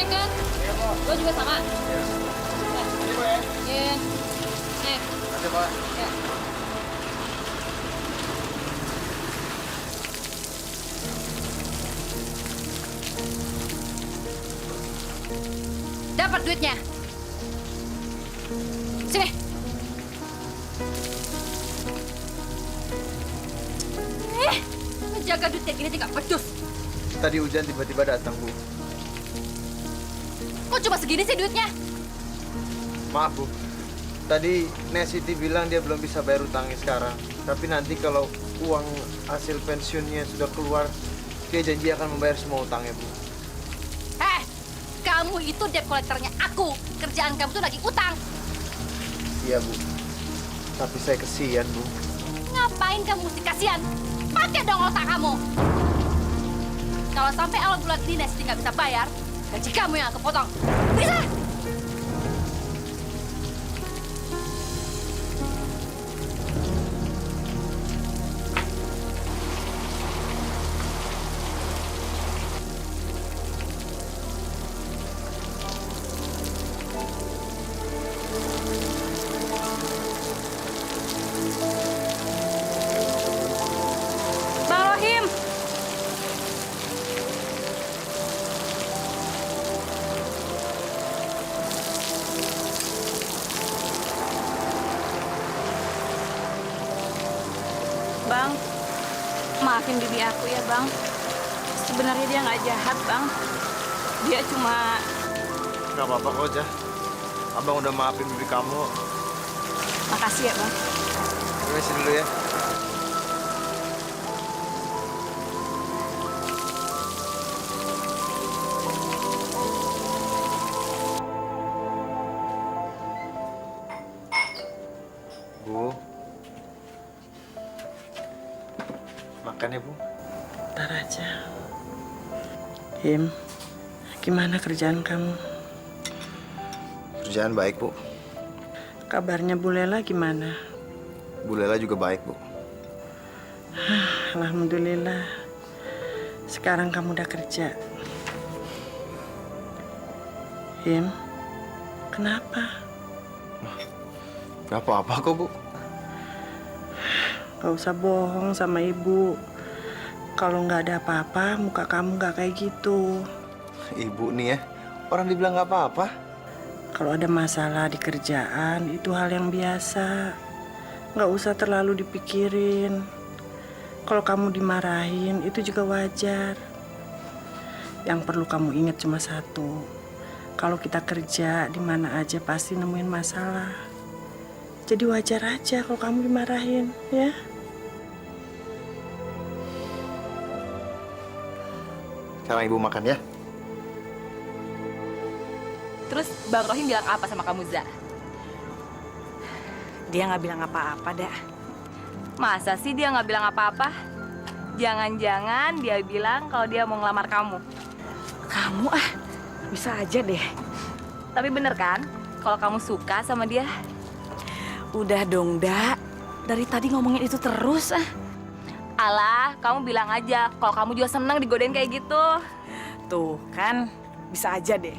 kan? Iya, Bu. Lo juga sama? Iya. Ini, Bu, ya. Iya. Nih. Makasih, Pak. Ya. Dapat duitnya. Sini. Menjaga duit kayak gini aja nggak becus. Tadi hujan tiba-tiba datang, Bu. Kok cuma segini sih duitnya? Maaf, Bu. Tadi Nesiti bilang dia belum bisa bayar utangnya sekarang. Tapi nanti kalau uang hasil pensiunnya sudah keluar, dia janji akan membayar semua utangnya, Bu. Kamu itu debt collector-nya aku. Kerjaan kamu tuh lagi utang. Iya, Bu. Tapi saya kesian, Bu. Ngapain kamu mesti kasihan? Pakai dong otak kamu. Kalau sampai awal bulan ini Nesty nggak bisa bayar, gaji kamu yang aku potong. Bisa? Bang Rohim. Bang, maafin bibi aku ya, Bang. Sebenarnya dia nggak jahat, Bang. Dia cuma... Nggak apa-apa kok, Jah. Abang udah maafin bibi kamu. Makasih ya, Bang. Permisi dulu ya. Bu. Makan ya, Bu. Ntar aja. Him, gimana kerjaan kamu? Kerjaan baik, Bu. Kabarnya Bu Lela gimana? Bu Lela juga baik, Bu. Alhamdulillah. Sekarang kamu udah kerja. Him, kenapa? Nggak apa-apa kok, Bu. Gak usah bohong sama ibu. Kalau nggak ada apa-apa, muka kamu nggak kayak gitu. Ibu nih ya, orang dibilang nggak apa-apa. Kalau ada masalah di kerjaan, itu hal yang biasa. Nggak usah terlalu dipikirin. Kalau kamu dimarahin, itu juga wajar. Yang perlu kamu ingat cuma satu. Kalau kita kerja, di mana aja pasti nemuin masalah. Jadi wajar aja kalau kamu dimarahin, ya. Sekarang Ibu makan ya. Terus Bang Rohim bilang apa sama kamu, Za? Dia nggak bilang apa-apa, dah. Masa sih dia nggak bilang apa-apa? Jangan-jangan dia bilang kalau dia mau ngelamar kamu. Kamu bisa aja deh. Tapi bener kan, kalau kamu suka sama dia? Udah dong, Dak. Dari tadi ngomongin itu terus, Alah, kamu bilang aja kalau kamu juga senang digodain kayak gitu. Tuh, kan bisa aja deh.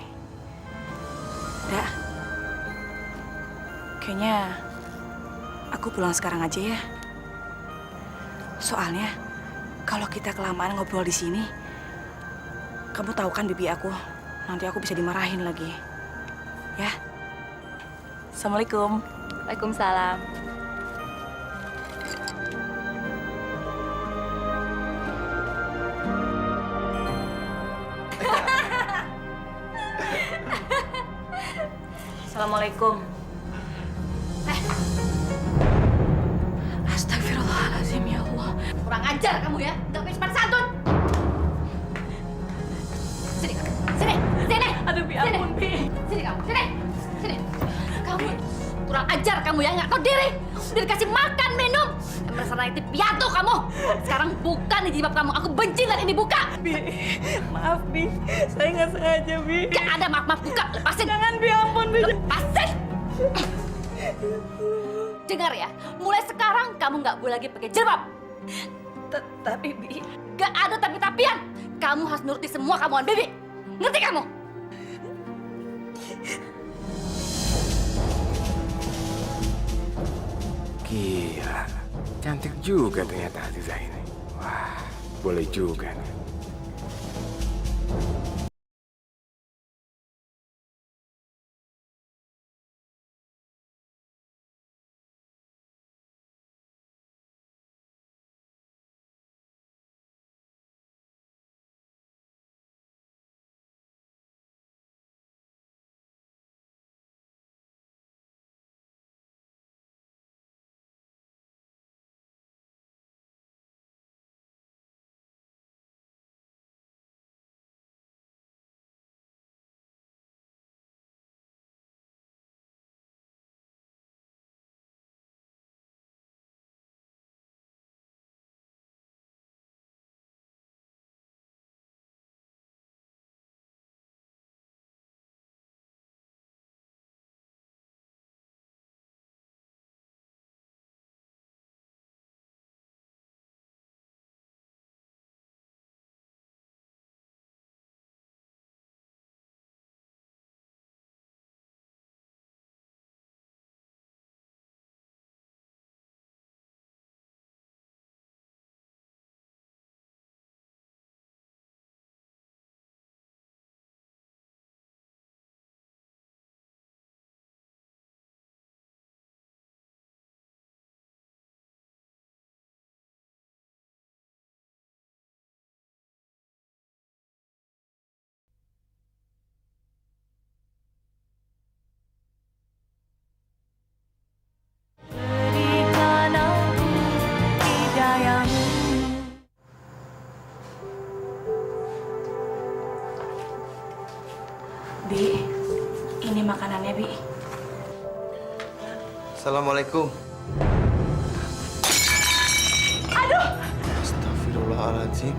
Dak, kayaknya aku pulang sekarang aja ya. Soalnya kalau kita kelamaan ngobrol di sini, kamu tahu kan bibi aku, nanti aku bisa dimarahin lagi. Ya. Assalamualaikum. Waalaikumsalam. Assalamualaikum. Astagfirullahaladzim, ya Allah. Kurang ajar kamu ya, nggak punya sopan santun. Sini, sini, sini. Aduh, Bi, ampun, Bi. Sini kamu, sini, sini. Kamu kurang ajar kamu ya, nggak tahu diri. Udah dikasih makan, minum. Merasa naik piatu kamu. Sekarang bukan di jilbab kamu. Aku benci lihat ini buka. Bi, maaf, Bi. Saya nggak sengaja, Bi. Gak ada maaf-maaf, buka. Lepasin. Jangan, Bi, ampun, Bi. Lepasin. Dengar ya, mulai sekarang kamu nggak boleh lagi pakai jilbab. Tapi, Bi. Gak ada tapi-tapian. Kamu harus nuruti semua kemauan Bibi. Ngerti kamu? Gila, cantik juga ternyata Aziza ini. Wah, boleh juga nih. Berikan aku hidayahmu. Bi, ini makanannya, Bi. Assalamualaikum. Astagfirullahaladzim.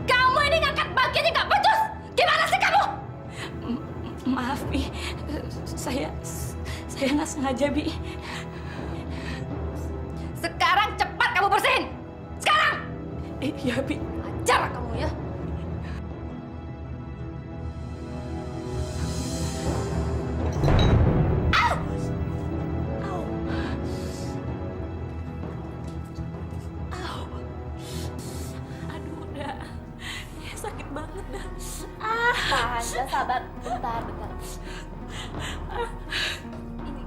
Kamu ini ngangkat bagiannya nggak becus. Gimana sih kamu? Maaf, Bi. Saya nggak sengaja, Bi. Sekarang cepat kamu bersihin. Sekarang. Iya, Bi. Ajar kamu ya. Aduh, udah. Ya, sakit banget dah. Tahan ya, sabar. Bentar.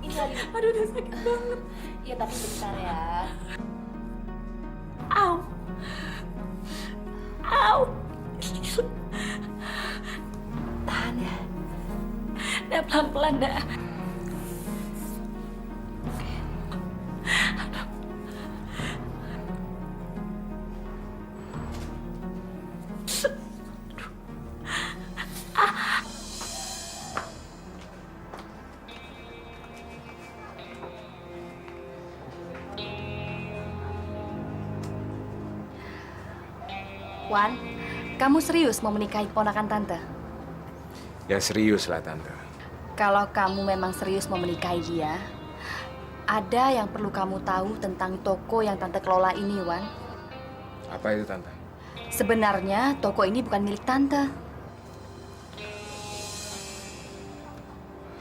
Ini lagi. Aduh, udah sakit banget. Ya tapi bentar ya. Au. Au. Tahan ya. Dah pelan-pelan dah. Wan, kamu serius mau menikahi ponakan tante? Ya serius lah Tante. Kalau kamu memang serius mau menikahi dia, ada yang perlu kamu tahu tentang toko yang tante kelola ini, Wan. Apa itu Tante? Sebenarnya toko ini bukan milik tante.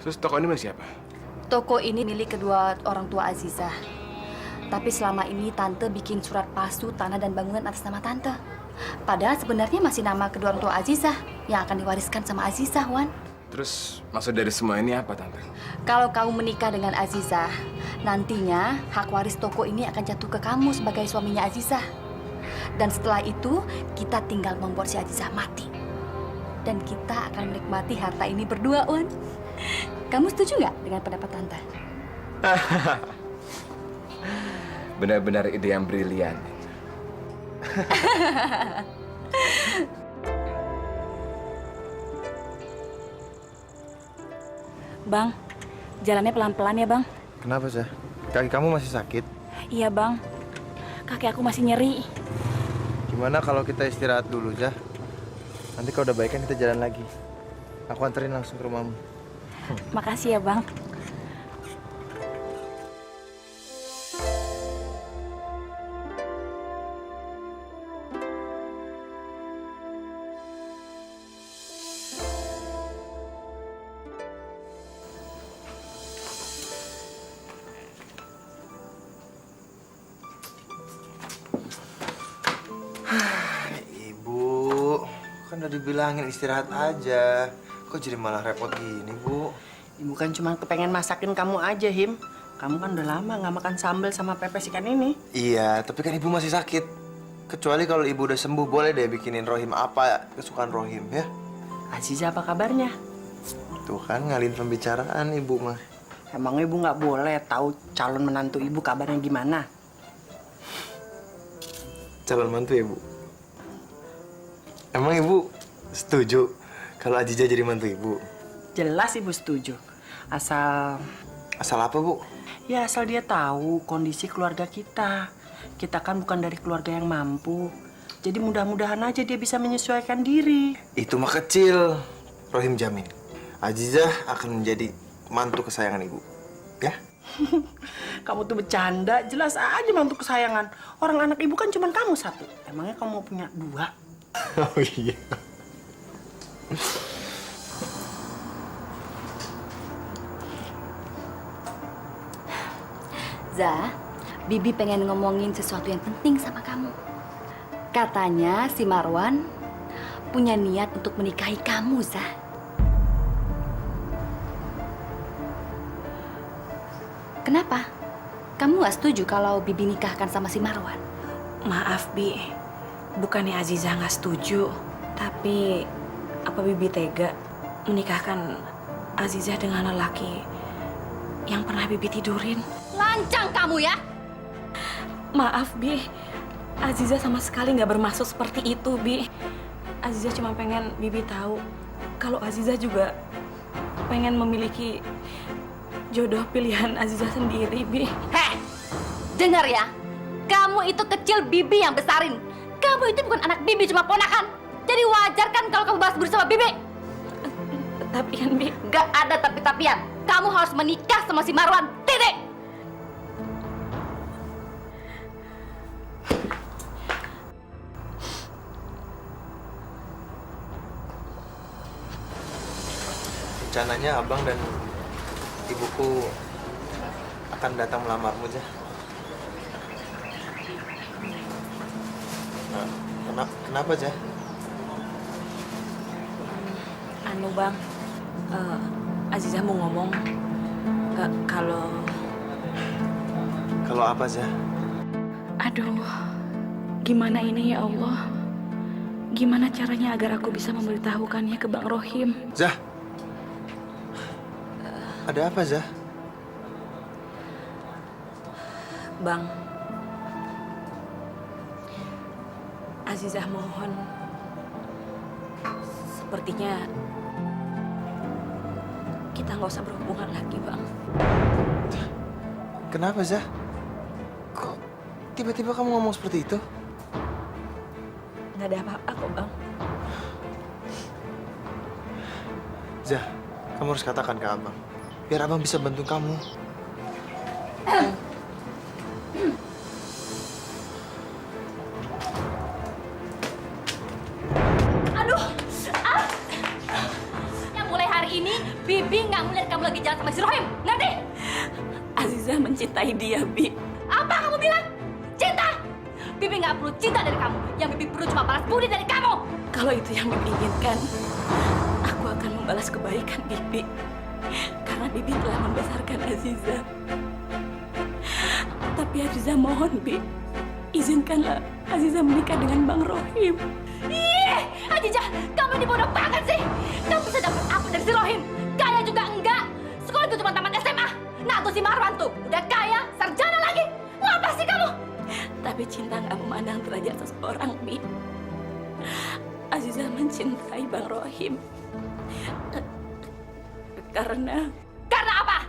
Terus toko ini milik siapa? Toko ini milik kedua orang tua Azizah. Tapi selama ini tante bikin surat palsu tanah dan bangunan atas nama tante. Padahal sebenarnya masih nama kedua orang tua Azizah yang akan diwariskan sama Azizah, Wan. Terus maksud dari semua ini apa Tante? Kalau kamu menikah dengan Azizah, nantinya hak waris toko ini akan jatuh ke kamu sebagai suaminya Azizah. Dan setelah itu, kita tinggal membuat si Azizah mati. Dan kita akan menikmati harta ini berdua, Wan. Kamu setuju nggak dengan pendapat tante? Benar-benar ide yang brilian. Bang, jalannya pelan-pelan ya, Bang. Kenapa, Zah? Kaki kamu masih sakit? Iya, Bang. Kaki aku masih nyeri. Gimana kalau kita istirahat dulu, Zah? Nanti kalau udah baik kan kita jalan lagi. Aku anterin langsung ke rumahmu. Makasih ya, Bang. Kan udah dibilangin istirahat aja. Kok jadi malah repot gini, Bu? Ibu kan cuma kepengen masakin kamu aja, Him. Kamu kan udah lama nggak makan sambal sama pepes ikan ini. Iya, tapi kan Ibu masih sakit. Kecuali kalau Ibu udah sembuh, boleh deh bikinin Rohim apa kesukaan Rohim, ya? Aziza apa kabarnya? Tuh kan ngalihin pembicaraan Ibu mah. Emang ibu nggak boleh tahu calon menantu ibu kabarnya gimana? Calon mantu ya, Bu? Emang Ibu setuju kalau Aziza jadi mantu Ibu? Jelas ibu setuju. Asal Asal apa, Bu? ya asal dia tahu kondisi keluarga kita. Kita kan bukan dari keluarga yang mampu. Jadi mudah-mudahan aja dia bisa menyesuaikan diri. Itu mah kecil. Rohim jamin. Aziza akan menjadi mantu kesayangan Ibu. Ya? Kamu tuh bercanda, jelas aja mantu kesayangan. Orang anak ibu kan cuma kamu satu. Emangnya kamu mau punya dua? Oh iya. Za, Bibi pengen ngomongin sesuatu yang penting sama kamu. Katanya si Marwan punya niat untuk menikahi kamu, Za. Kenapa? Kamu gak setuju kalau Bibi nikahkan sama si Marwan? Maaf, Bi. Bukannya Aziza nggak setuju. Tapi apa Bibi tega menikahkan Aziza dengan lelaki yang pernah Bibi tidurin? Lancang kamu ya! Maaf, Bi. Aziza sama sekali nggak bermaksud seperti itu, Bi. Aziza cuma pengen Bibi tahu kalau Aziza juga pengen memiliki jodoh pilihan Aziza sendiri, Bi. Heh, dengar ya. Kamu itu kecil, Bibi yang besarin. Kamu itu bukan anak Bibi, cuma ponakan. Jadi wajar kan kalau kamu balas budi sama Bibi? Tapi kan, Bi, Gak ada tapi-tapian. Kamu harus menikah sama si Marwan. Titik! Rencananya Abang dan Ibuku akan datang melamarmu, Jah. Kenapa, Jah? anu Bang, Aziza mau ngomong kalau Kalau apa, Jah? aduh, gimana ini ya Allah? Gimana caranya agar aku bisa memberitahukannya ke Bang Rohim? Zah! Ada apa, Zah? Bang, Azizah mohon. Sepertinya kita nggak usah berhubungan lagi, Bang. Kenapa, Zah? Kok tiba-tiba kamu ngomong seperti itu? Nggak ada apa-apa kok, Bang. Zah, kamu harus katakan ke Abang. Biar Abang bisa bantu kamu. Aduh! Ah! Yang mulai hari ini, Bibi nggak melihat kamu lagi jalan sama si Rohim. Ngerti? Azizah mencintai dia, Bi. Apa kamu bilang? Cinta? Bibi nggak perlu cinta dari kamu. Yang Bibi perlu cuma balas budi dari kamu. Kalau itu yang Bibi inginkan, aku akan membalas kebaikan Bibi. Karena Bibi telah membesarkan Aziza. Tapi Aziza mohon, Bi. Izinkanlah Aziza menikah dengan Bang Rohim. Ih, Aziza, kamu ini bodoh banget sih. Kamu bisa dapat apa dari si Rohim? Kaya juga enggak. Sekolah itu cuma tamat SMA. Nah, tuh si Marwan tuh udah kaya, sarjana lagi. Ngapa sih kamu? Tapi cinta nggak memandang derajat seseorang, Bi. Aziza mencintai Bang Rohim. Karena apa?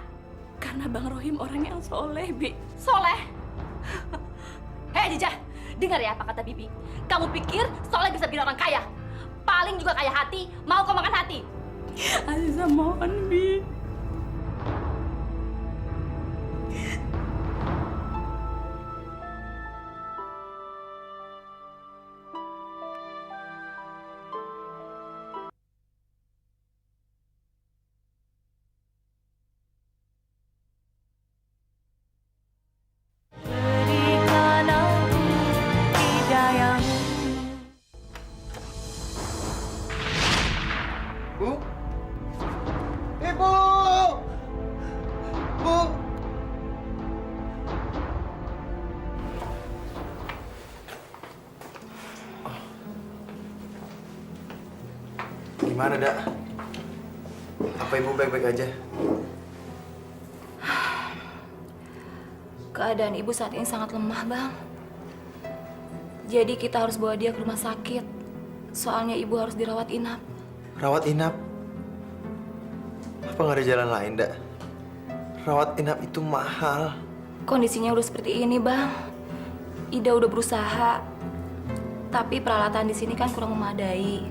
Karena Bang Rohim orang yang soleh, Bi. Soleh. Hei Aziza, dengar ya apa kata Bibi. Kamu pikir Soleh bisa bikin orang kaya? Paling juga kaya hati, mau kau makan hati. Aziza mohon, Bi. Ibu? Ibu! Bu! Gimana, Dak? Apa Ibu baik-baik aja? Keadaan ibu saat ini sangat lemah, Bang. Jadi kita harus bawa dia ke rumah sakit. Soalnya ibu harus dirawat inap. Rawat inap? Apa nggak ada jalan lain, Dak? Rawat inap itu mahal. Kondisinya udah seperti ini, Bang. Ida udah berusaha. Tapi peralatan di sini kan kurang memadai.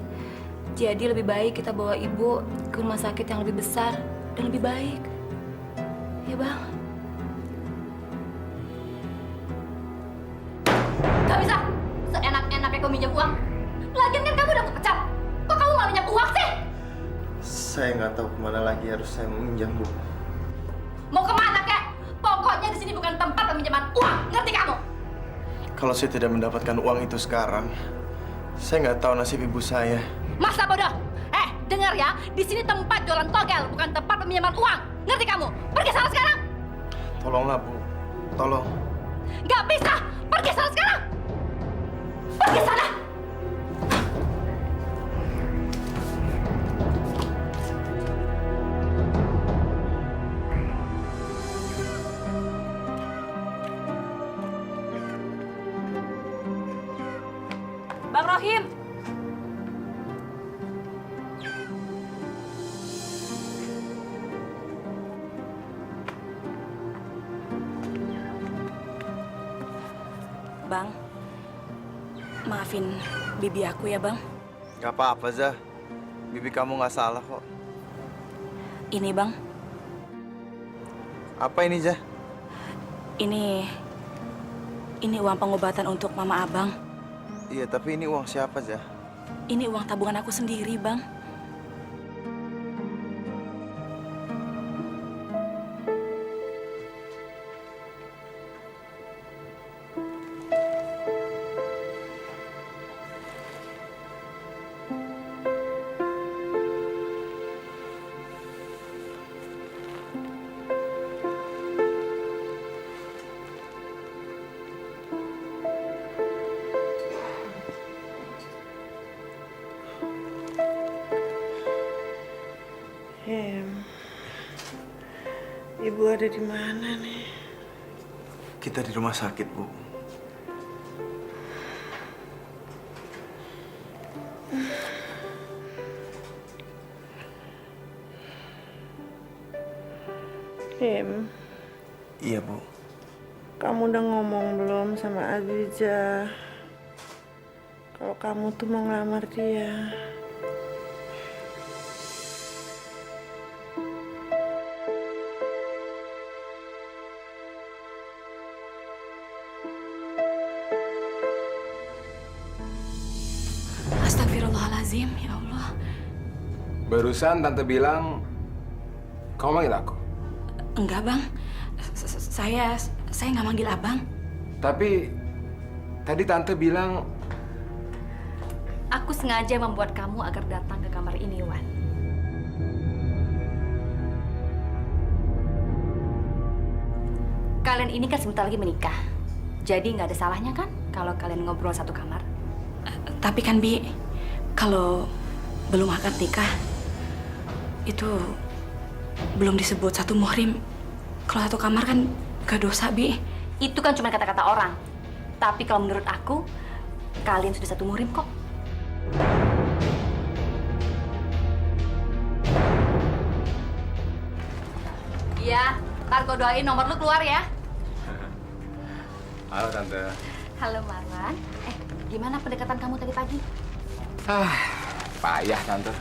Jadi lebih baik kita bawa ibu ke rumah sakit yang lebih besar dan lebih baik. Ya, Bang. Gak bisa. Seenak-enaknya kau minjem uang. Lagian kan kamu udah kepecat. Kok kamu malah minjem uang sih? Saya nggak tahu kemana lagi harus saya meminjam, Bu. Mau kemana, kek? Pokoknya di sini bukan tempat peminjaman uang. Ngerti kamu? Kalau saya tidak mendapatkan uang itu sekarang, saya nggak tahu nasib ibu saya. Masa bodoh? Dengar ya. Di sini tempat jualan togel, bukan tempat peminjaman uang. Ngerti kamu? Pergi sana sekarang. Tolonglah, Bu. Tolong. Gak bisa. Pergi sana sekarang. Pergi sana. Bang Rohim. Bang, maafin bibi aku ya, Bang. Gak apa-apa, Zah. Bibi kamu nggak salah kok. Ini, Bang. Apa ini, Zah? Ini uang pengobatan untuk mama Abang. Iya, tapi ini uang siapa, Zah? Ini uang tabungan aku sendiri, Bang. Ibu ada di mana nih? Kita di rumah sakit, Bu. Him, Iya, Bu. kamu udah ngomong belum sama Aziza kalau kamu tuh mau ngelamar dia? Astagfirullahaladzim, ya Allah. Barusan tante bilang kamu manggil aku. Enggak, Bang. Saya nggak manggil Abang. Tapi tadi tante bilang Aku sengaja membuat kamu agar datang ke kamar ini, Wan. Kalian ini kan sebentar lagi menikah. Jadi nggak ada salahnya kan kalau kalian ngobrol satu kamar? Tapi kan, Bi, kalau belum akad nikah, itu belum disebut satu muhrim. Kalau satu kamar kan gak dosa, Bi. Itu kan cuma kata-kata orang. Tapi kalau menurut aku, kalian sudah satu muhrim kok. Iya, ntar gue doain nomor lu keluar ya. halo tante. Halo Marwan. Gimana pendekatan kamu tadi pagi? Payah tante.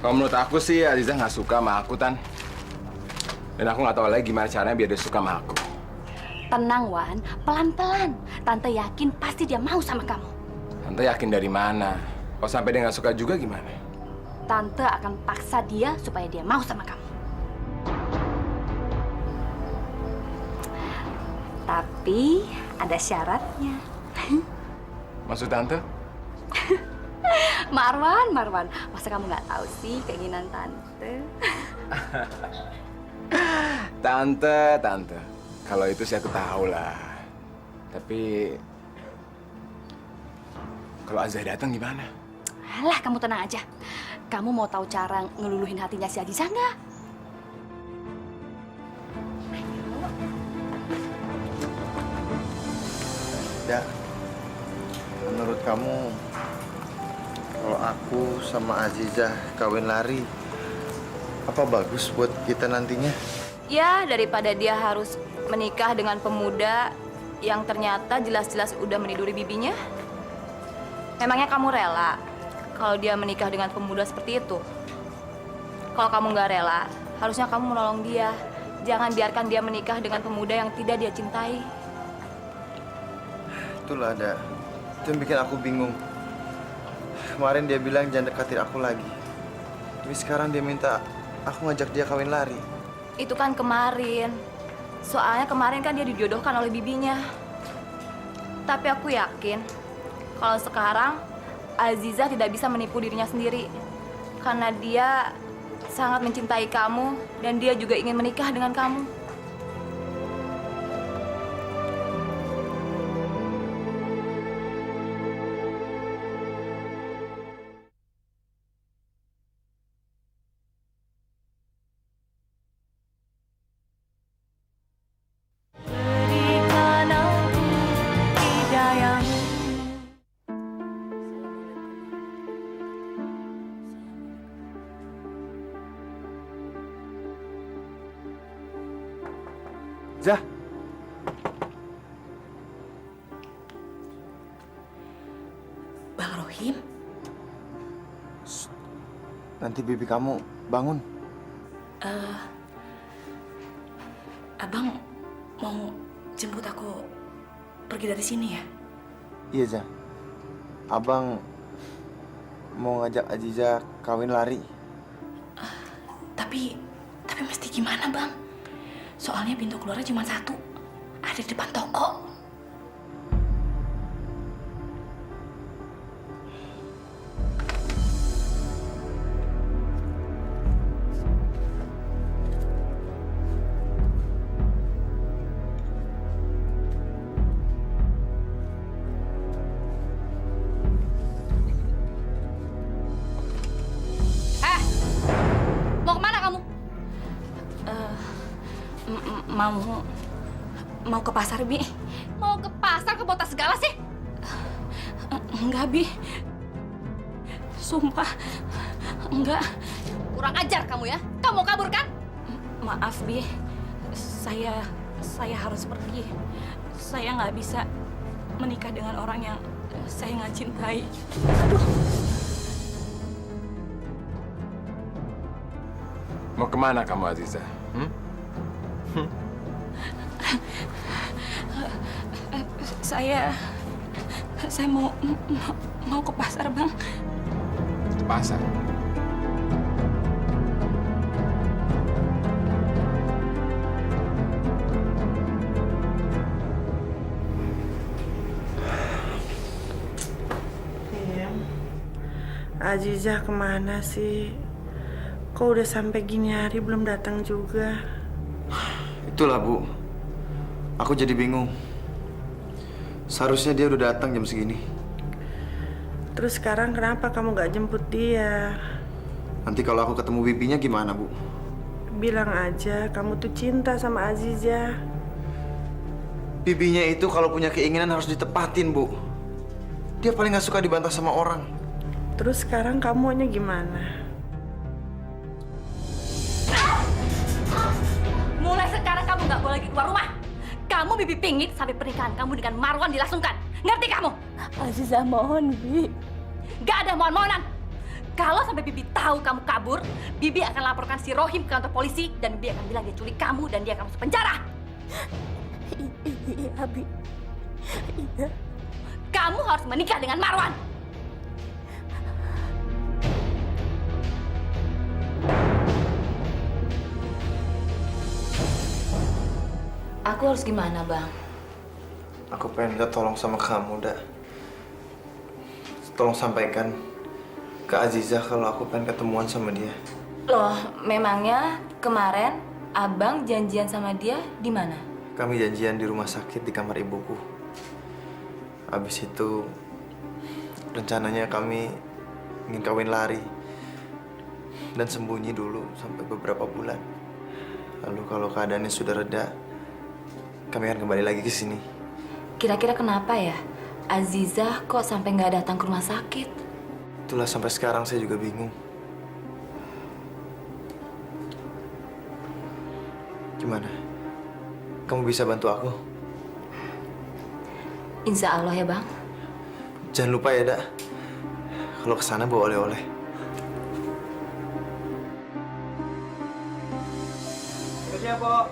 Kalau menurut aku sih Aziza nggak suka sama aku, Tan. Dan aku nggak tahu lagi gimana caranya biar dia suka sama aku. Tenang, Wan. Pelan-pelan. Tante yakin pasti dia mau sama kamu. Tante yakin dari mana? Kalau sampai dia nggak suka juga gimana? Tante akan paksa dia supaya dia mau sama kamu. Tapi ada syaratnya. Maksud tante? Marwan, masa kamu nggak tahu sih keinginan tante? Tante, kalau itu saya tahu lah. Tapi kalau Azizah datang gimana? Alah, kamu tenang aja. Kamu mau tahu cara ngeluluhin hatinya si Azizah nggak? Da, menurut kamu kalau aku sama Azizah kawin lari, apa bagus buat kita nantinya? Ya, daripada dia harus menikah dengan pemuda yang ternyata jelas-jelas udah meniduri bibinya. Memangnya kamu rela kalau dia menikah dengan pemuda seperti itu? Kalau kamu nggak rela, harusnya kamu menolong dia. Jangan biarkan dia menikah dengan pemuda yang tidak dia cintai. Itulah ada. Itu yang bikin aku bingung. Kemarin dia bilang jangan dekatin aku lagi. Tapi sekarang dia minta aku ngajak dia kawin lari. Itu kan kemarin. Soalnya kemarin kan dia dijodohkan oleh bibinya. Tapi aku yakin kalau sekarang Azizah tidak bisa menipu dirinya sendiri. Karena dia sangat mencintai kamu dan dia juga ingin menikah dengan kamu. Zah, Bang Rohim, nanti bibi kamu bangun. abang mau jemput aku pergi dari sini ya? Iya, Zah. Abang mau ngajak Azizah kawin lari. Tapi mesti gimana, Bang? Soalnya pintu keluarnya cuma satu, ada di depan toko. Mau kemana kamu? Mau ke pasar, Bi. Mau ke pasar ke botas segala sih? Enggak, Bi. Sumpah, enggak. Kurang ajar kamu ya. Kamu mau kabur kan? Maaf, Bi. Saya harus pergi. Saya nggak bisa menikah dengan orang yang saya nggak cintai. Mau kemana kamu, Azizah? Saya mau ke pasar, Bang. Ke pasar? Azizah kemana sih? Kok udah sampai gini hari belum datang juga? Itulah, Bu. Aku jadi bingung. Seharusnya dia udah datang jam segini. Terus sekarang kenapa kamu nggak jemput dia? Nanti kalau aku ketemu bibinya gimana, Bu? Bilang aja kamu tuh cinta sama Azizah. Bibinya itu kalau punya keinginan harus ditepatin, Bu. Dia paling nggak suka dibantah sama orang. Terus sekarang kamu maunya gimana? Mulai sekarang kamu nggak boleh lagi keluar rumah. Kamu bibi pingin sampai pernikahan kamu dengan Marwan dilangsungkan. Ngerti kamu? Azizah mohon, Bi. Gak ada mohon-mohonan. Kalau sampai bibi tahu kamu kabur, bibi akan laporkan si Rohim ke kantor polisi dan bibi akan bilang dia culik kamu dan dia akan masuk penjara. Iya, Bi. Iya. Kamu harus menikah dengan Marwan. Aku harus gimana, Bang? Aku pengen minta tolong sama kamu, Da. Tolong sampaikan ke Azizah kalau aku pengen ketemuan sama dia. Loh, memangnya kemarin abang janjian sama dia di mana? Kami janjian di rumah sakit di kamar ibuku. Habis itu rencananya kami ingin kawin lari dan sembunyi dulu sampai beberapa bulan. Lalu kalau keadaannya sudah reda, kami akan kembali lagi ke sini. Kira-kira kenapa ya Azizah kok sampai nggak datang ke rumah sakit? Itulah sampai sekarang saya juga bingung. Gimana? Kamu bisa bantu aku? Insya Allah ya bang. Jangan lupa ya, Dak. Kalau kesana bawa oleh-oleh. Siap, Pok.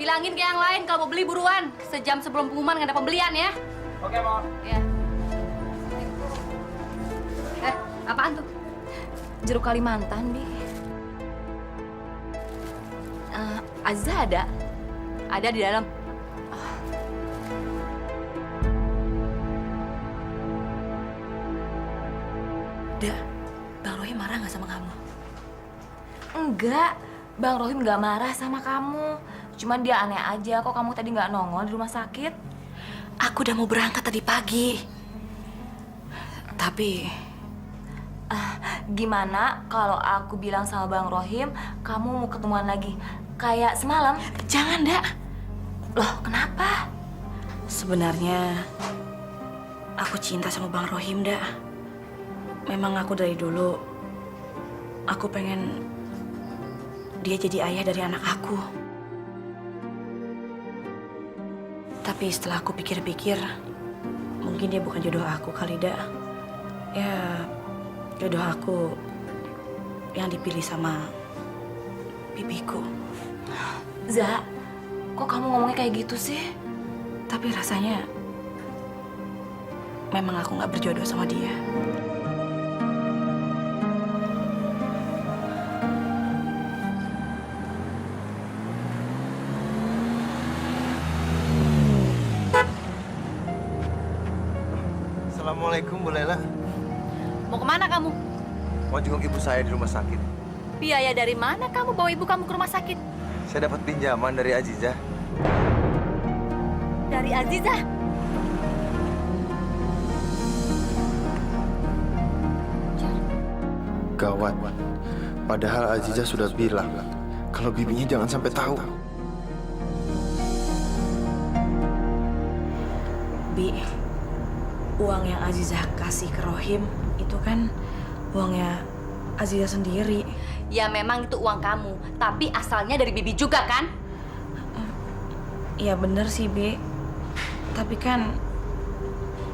Bilangin ke yang lain kalau mau beli buruan. Sejam sebelum pengumuman nggak ada pembelian ya. Oke, Pok. Ya. Apaan tuh? Jeruk Kalimantan, Bi. Azizah ada? Ada di dalam. Bang Rohim marah nggak sama kamu? Enggak, Bang Rohim nggak marah sama kamu. Cuman dia aneh aja kok kamu tadi nggak nongol di rumah sakit. Aku udah mau berangkat tadi pagi. Tapi Gimana kalau aku bilang sama Bang Rohim kamu mau ketemuan lagi kayak semalam? jangan, Dak. Loh, kenapa? Sebenarnya aku cinta sama Bang Rohim, Dak. Memang aku dari dulu aku pengen dia jadi ayah dari anak aku. Tapi setelah aku pikir-pikir, mungkin dia bukan jodoh aku kali, Dak. Ya, jodoh aku yang dipilih sama bibiku. Za, kok kamu ngomongnya kayak gitu sih? Tapi rasanya memang aku nggak berjodoh sama dia. Assalamualaikum, Bu Lela. Mau kemana kamu? Mau jenguk ibu saya di rumah sakit. Biaya dari mana kamu bawa ibu kamu ke rumah sakit? Saya dapat pinjaman dari Azizah. Dari Azizah. Gawat. Padahal Azizah sudah bilang kalau bibinya jangan sampai tahu. Bi, uang yang Azizah kasih ke Rohim itu kan uangnya Azizah sendiri. Ya memang itu uang kamu, tapi asalnya dari bibi juga kan? Ya bener sih, Bi. Tapi kan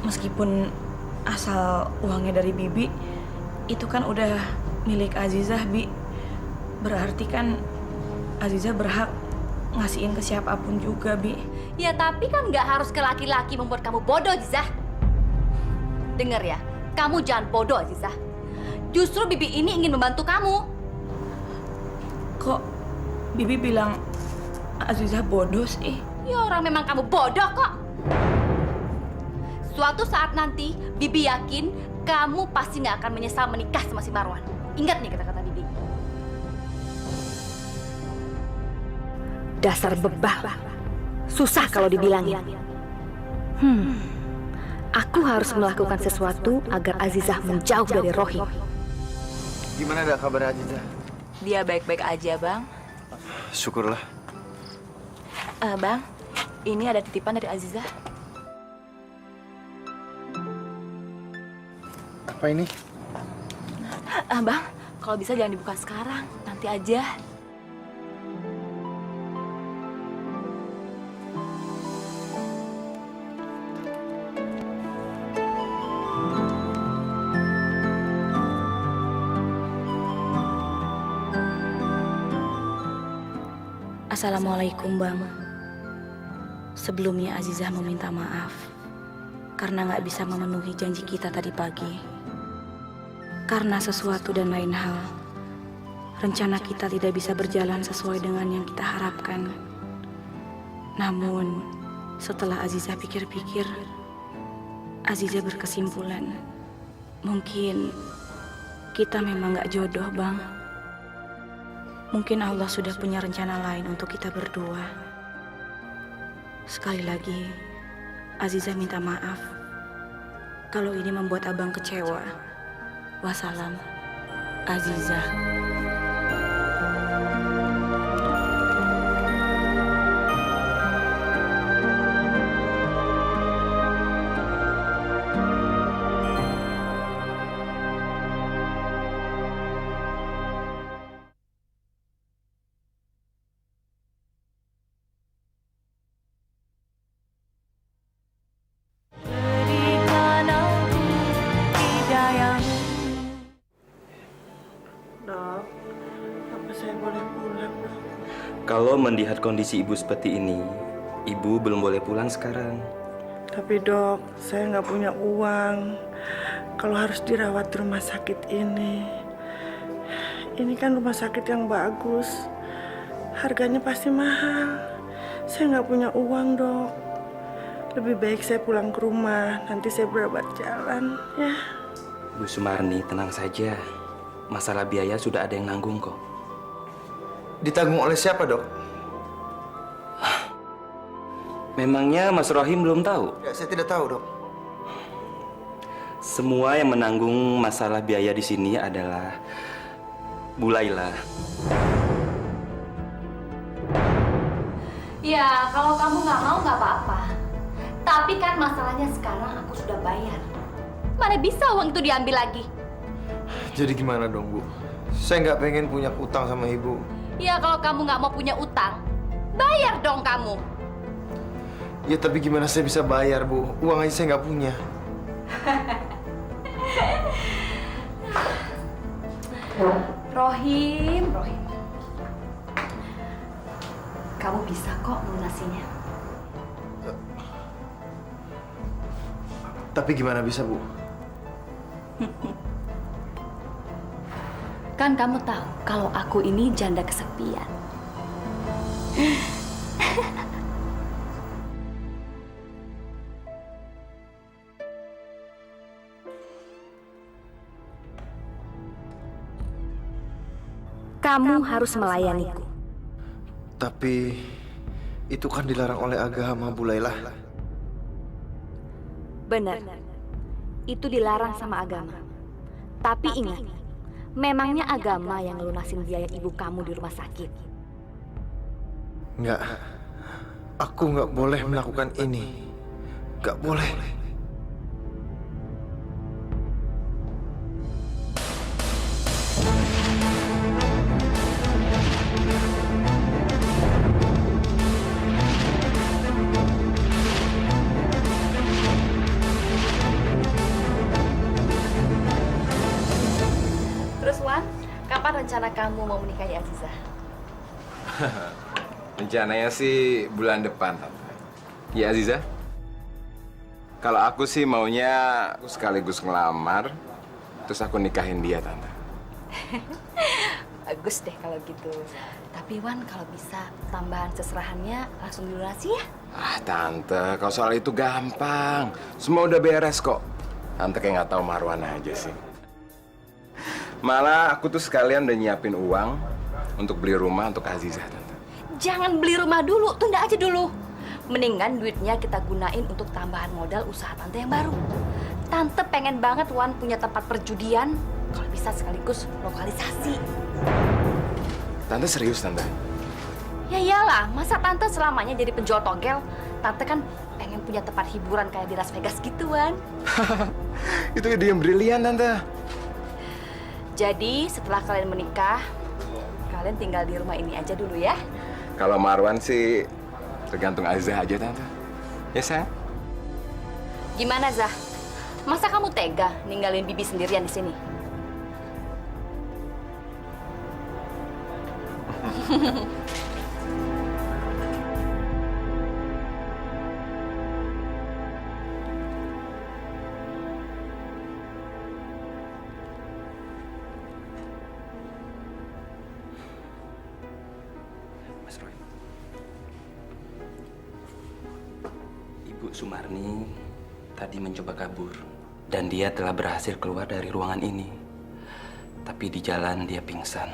meskipun asal uangnya dari Bibi, itu kan udah milik Azizah, Bi. Berarti kan Azizah berhak ngasihin ke siapapun juga, Bi. Ya tapi kan nggak harus ke laki-laki membuat kamu bodoh, Azizah. Dengar ya, kamu jangan bodoh, Azizah. Justru bibi ini ingin membantu kamu. Kok Bibi bilang Azizah bodoh sih? Ya orang memang kamu bodoh kok. Suatu saat nanti, bibi yakin kamu pasti nggak akan menyesal menikah sama si Marwan. Ingat nih kata-kata bibi. Dasar bebal. Susah kalau dibilangin. Aku harus melakukan sesuatu agar Azizah menjauh dari Rohim. Gimana ada kabar Azizah? Dia baik-baik aja, Bang. Syukurlah. Bang, ini ada titipan dari Azizah. Apa ini? Bang, kalau bisa jangan dibuka sekarang, nanti aja. Assalamualaikum, Bang. Sebelumnya Azizah meminta maaf karena nggak bisa memenuhi janji kita tadi pagi. Karena sesuatu dan lain hal, rencana kita tidak bisa berjalan sesuai dengan yang kita harapkan. Namun, setelah Azizah pikir-pikir, Aziza berkesimpulan, mungkin kita memang gak jodoh, Bang. Mungkin Allah sudah punya rencana lain untuk kita berdua. Sekali lagi, Aziza minta maaf kalau ini membuat Abang kecewa. Wassalam, Aziza. Dok, apa saya boleh pulang, Dok? Kalau melihat kondisi ibu seperti ini, ibu belum boleh pulang sekarang. Tapi dok, saya nggak punya uang. Kalau harus dirawat di rumah sakit ini kan rumah sakit yang bagus. Harganya pasti mahal. Saya nggak punya uang, dok. Lebih baik saya pulang ke rumah. Nanti saya berobat jalan, ya. Bu Sumarni, tenang saja. Masalah biaya sudah ada yang nanggung kok. Ditanggung oleh siapa, Dok? Memangnya Mas Rohim belum tahu? Ya, saya tidak tahu, Dok. Semua yang menanggung masalah biaya di sini adalah Bu Laila. Ya, kalau kamu nggak mau nggak apa-apa. Tapi kan masalahnya sekarang aku sudah bayar. Mana bisa uang itu diambil lagi? Jadi gimana dong, Bu? Saya nggak pengen punya utang sama Ibu. Ya, kalau kamu nggak mau punya utang, bayar dong kamu. Ya, tapi gimana saya bisa bayar, Bu? Uang aja saya nggak punya. Rohim. Kamu bisa kok melunasinya. Tapi gimana bisa, Bu? Kan kamu tahu kalau aku ini janda kesepian. Kamu harus melayaniku. Tapi itu kan dilarang oleh agama, Bu Laila. Benar. Itu dilarang sama agama. Tapi ingat, memangnya agama yang ngelunasin biaya ibu kamu di rumah sakit. Nggak. Aku nggak boleh melakukan ini. Nggak boleh. Terus Wan, kapan rencana kamu mau menikahi Aziza? Rencananya sih bulan depan, Tante. Ya, Aziza? Kalau aku sih maunya aku sekaligus ngelamar, terus aku nikahin dia, Tante. Bagus deh kalau gitu. Tapi Wan, kalau bisa tambahan seserahannya langsung dilunasi ya? Ah, Tante, kalau soal itu gampang. Semua udah beres kok. Tante kayak nggak tahu Marwan aja sih. Malah aku tuh sekalian udah nyiapin uang untuk beli rumah untuk Aziza, Tante. Jangan beli rumah dulu, tunda aja dulu. Mendingan duitnya kita gunain untuk tambahan modal usaha Tante yang baru. Tante pengen banget Wan punya tempat perjudian. Kalau bisa sekaligus lokalisasi. Tante serius, Tante? Ya iyalah, masa Tante selamanya jadi penjual togel? Tante kan pengen punya tempat hiburan kayak di Las Vegas gitu, Wan. Itu ide yang brilian, Tante. Jadi setelah kalian menikah, kalian tinggal di rumah ini aja dulu ya. Kalau Marwan sih tergantung Aziza aja, Tante. Ya, sayang? Gimana, Zah? Masa kamu tega ninggalin Bibi sendirian di sini? Mas Roy. Ibu Sumarni tadi mencoba kabur. Dan dia telah berhasil keluar dari ruangan ini. Tapi di jalan dia pingsan.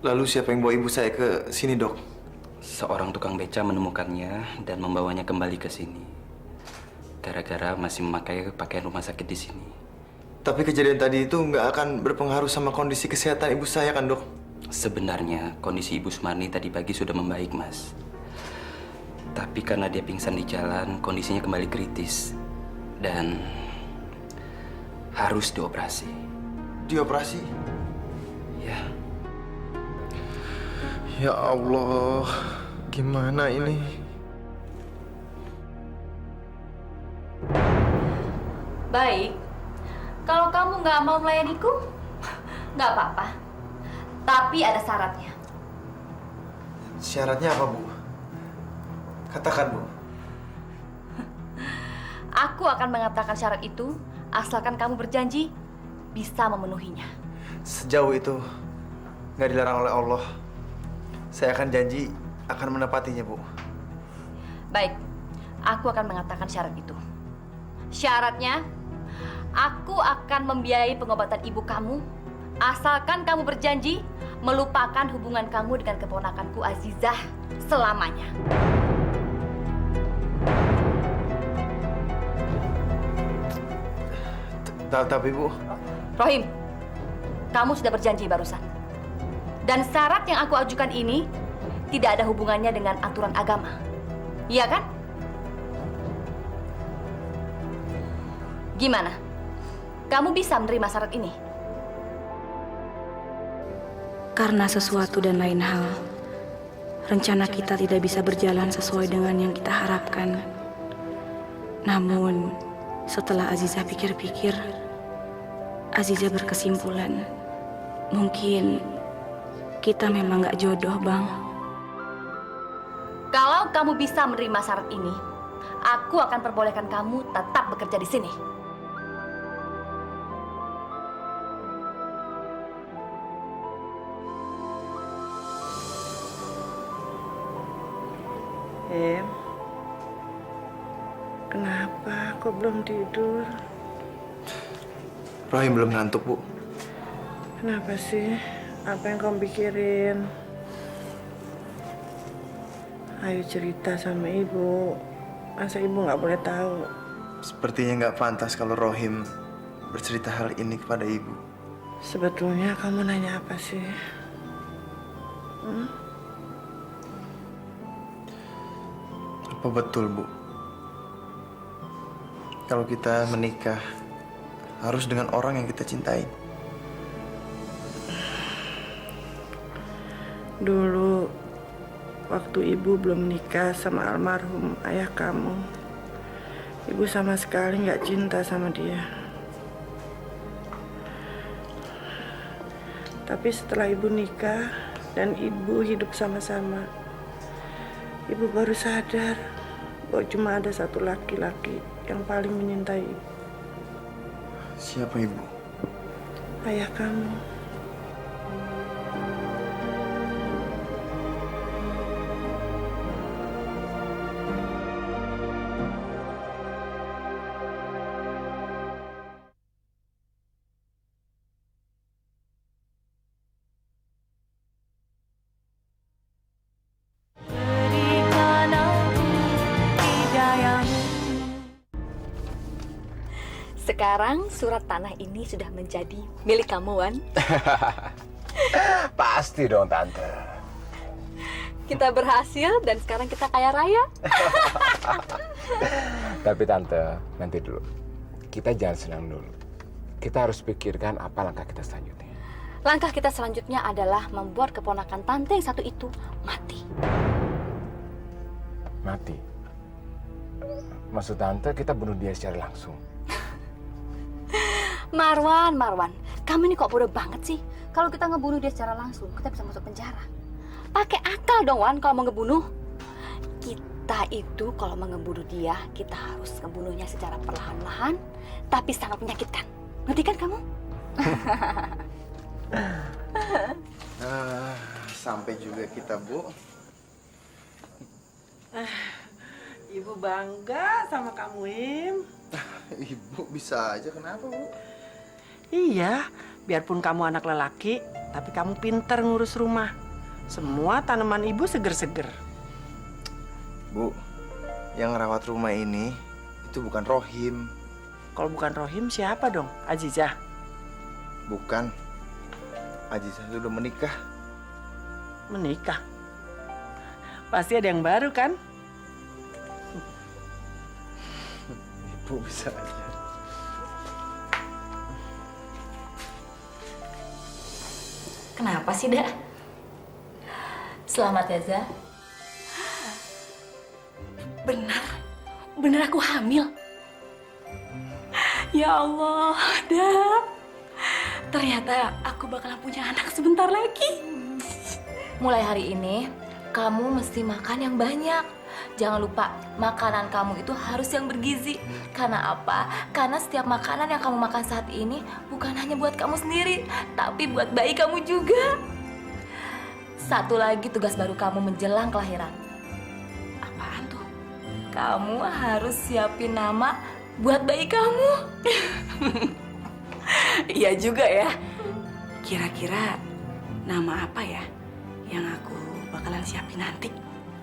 Lalu siapa yang bawa ibu saya ke sini, Dok? Seorang tukang beca menemukannya dan membawanya kembali ke sini. Gara-gara masih memakai pakaian rumah sakit di sini. Tapi kejadian tadi itu nggak akan berpengaruh sama kondisi kesehatan ibu saya kan, Dok? Sebenarnya kondisi Ibu Sumarni tadi pagi sudah membaik, Mas. Tapi karena dia pingsan di jalan, kondisinya kembali kritis. Dan harus dioperasi. Dioperasi? Ya. Ya Allah, gimana ini? Baik, kalau kamu nggak mau melayaniku, nggak apa-apa. Tapi ada syaratnya. Syaratnya apa, Bu? Katakan, Bu. Aku akan mengatakan syarat itu asalkan kamu berjanji bisa memenuhinya. Sejauh itu nggak dilarang oleh Allah. Saya akan janji akan menepatinya, Bu. Baik, aku akan mengatakan syarat itu. Syaratnya, aku akan membiayai pengobatan ibu kamu asalkan kamu berjanji melupakan hubungan kamu dengan keponakanku Azizah selamanya. Tapi, Bu, Rohim, kamu sudah berjanji barusan. Dan syarat yang aku ajukan ini tidak ada hubungannya dengan aturan agama. Iya kan? Gimana? Kamu bisa menerima syarat ini? Karena sesuatu dan lain hal, rencana kita tidak bisa berjalan sesuai dengan yang kita harapkan. Namun, setelah Aziza pikir-pikir, Aziza berkesimpulan, mungkin kita memang gak jodoh, Bang. Kalau kamu bisa menerima syarat ini, aku akan perbolehkan kamu tetap bekerja di sini. Kenapa kok belum tidur? Rohim belum ngantuk, Bu. Kenapa sih? Apa yang kamu pikirin? Ayo cerita sama ibu. Masa ibu nggak boleh tahu? Sepertinya nggak pantas kalau Rohim bercerita hal ini kepada Ibu. Sebetulnya kamu nanya apa sih? Apa betul, Bu? Kalau kita menikah, harus dengan orang yang kita cintai. Dulu, waktu ibu belum nikah sama almarhum ayah kamu, ibu sama sekali nggak cinta sama dia. Tapi setelah ibu nikah dan ibu hidup sama-sama, ibu baru sadar bahwa cuma ada satu laki-laki yang paling menyintai ibu. Siapa Ibu? Ayah kamu. Sekarang surat tanah ini sudah menjadi milik kamu, Wan. Pasti dong, Tante. Kita berhasil dan sekarang kita kaya raya. Tapi Tante, nanti dulu. Kita jangan senang dulu. Kita harus pikirkan apa langkah kita selanjutnya. Langkah kita selanjutnya adalah membuat keponakan tante yang satu itu mati. Mati? Maksud Tante kita bunuh dia secara langsung? Marwan, kamu ini kok bodoh banget sih? Kalau kita ngebunuh dia secara langsung, kita bisa masuk penjara. Pakai akal dong, Wan, kalau mau ngebunuh. Kita itu kalau mau ngebunuh dia, kita harus ngebunuhnya secara perlahan-lahan, tapi sangat menyakitkan. Ngerti kan kamu? Sampai juga kita, Bu. Ibu bangga sama kamu, Im. Ibu bisa aja, kenapa Bu? Iya, biarpun kamu anak lelaki, tapi kamu pinter ngurus rumah. Semua tanaman ibu seger-seger. Bu, yang ngerawat rumah ini itu bukan Rohim. Kalau bukan Rohim, siapa dong? Azizah? Bukan. Azizah itu udah menikah. Menikah? Pasti ada yang baru kan? Ibu bisa aja. Kenapa sih, Dak? Selamat ya, Za. Benar aku hamil. Ya Allah, Dak. Ternyata aku bakalan punya anak sebentar lagi. Mulai hari ini, kamu mesti makan yang banyak. Jangan lupa, makanan kamu itu harus yang bergizi. Karena apa? Karena setiap makanan yang kamu makan saat ini bukan hanya buat kamu sendiri, tapi buat bayi kamu juga. Satu lagi tugas baru kamu menjelang kelahiran. Apaan tuh? Kamu harus siapin nama buat bayi kamu. Iya juga ya. Kira-kira nama apa ya yang aku bakalan siapin nanti?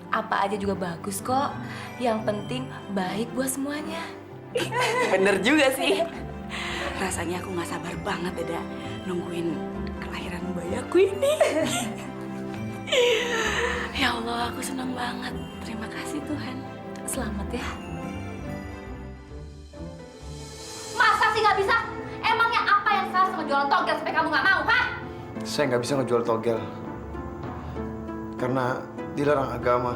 Apa aja juga bagus kok. Yang penting baik buat semuanya. Bener juga sih. Rasanya aku gak sabar banget, Dada, nungguin kelahiran bayi aku ini. Ya Allah, aku senang banget. Terima kasih Tuhan. Selamat ya. Masa sih gak bisa? Emangnya apa yang salah sama jualan togel sampai kamu gak mau, ha? Saya nggak bisa ngejual togel. Karena dilarang agama.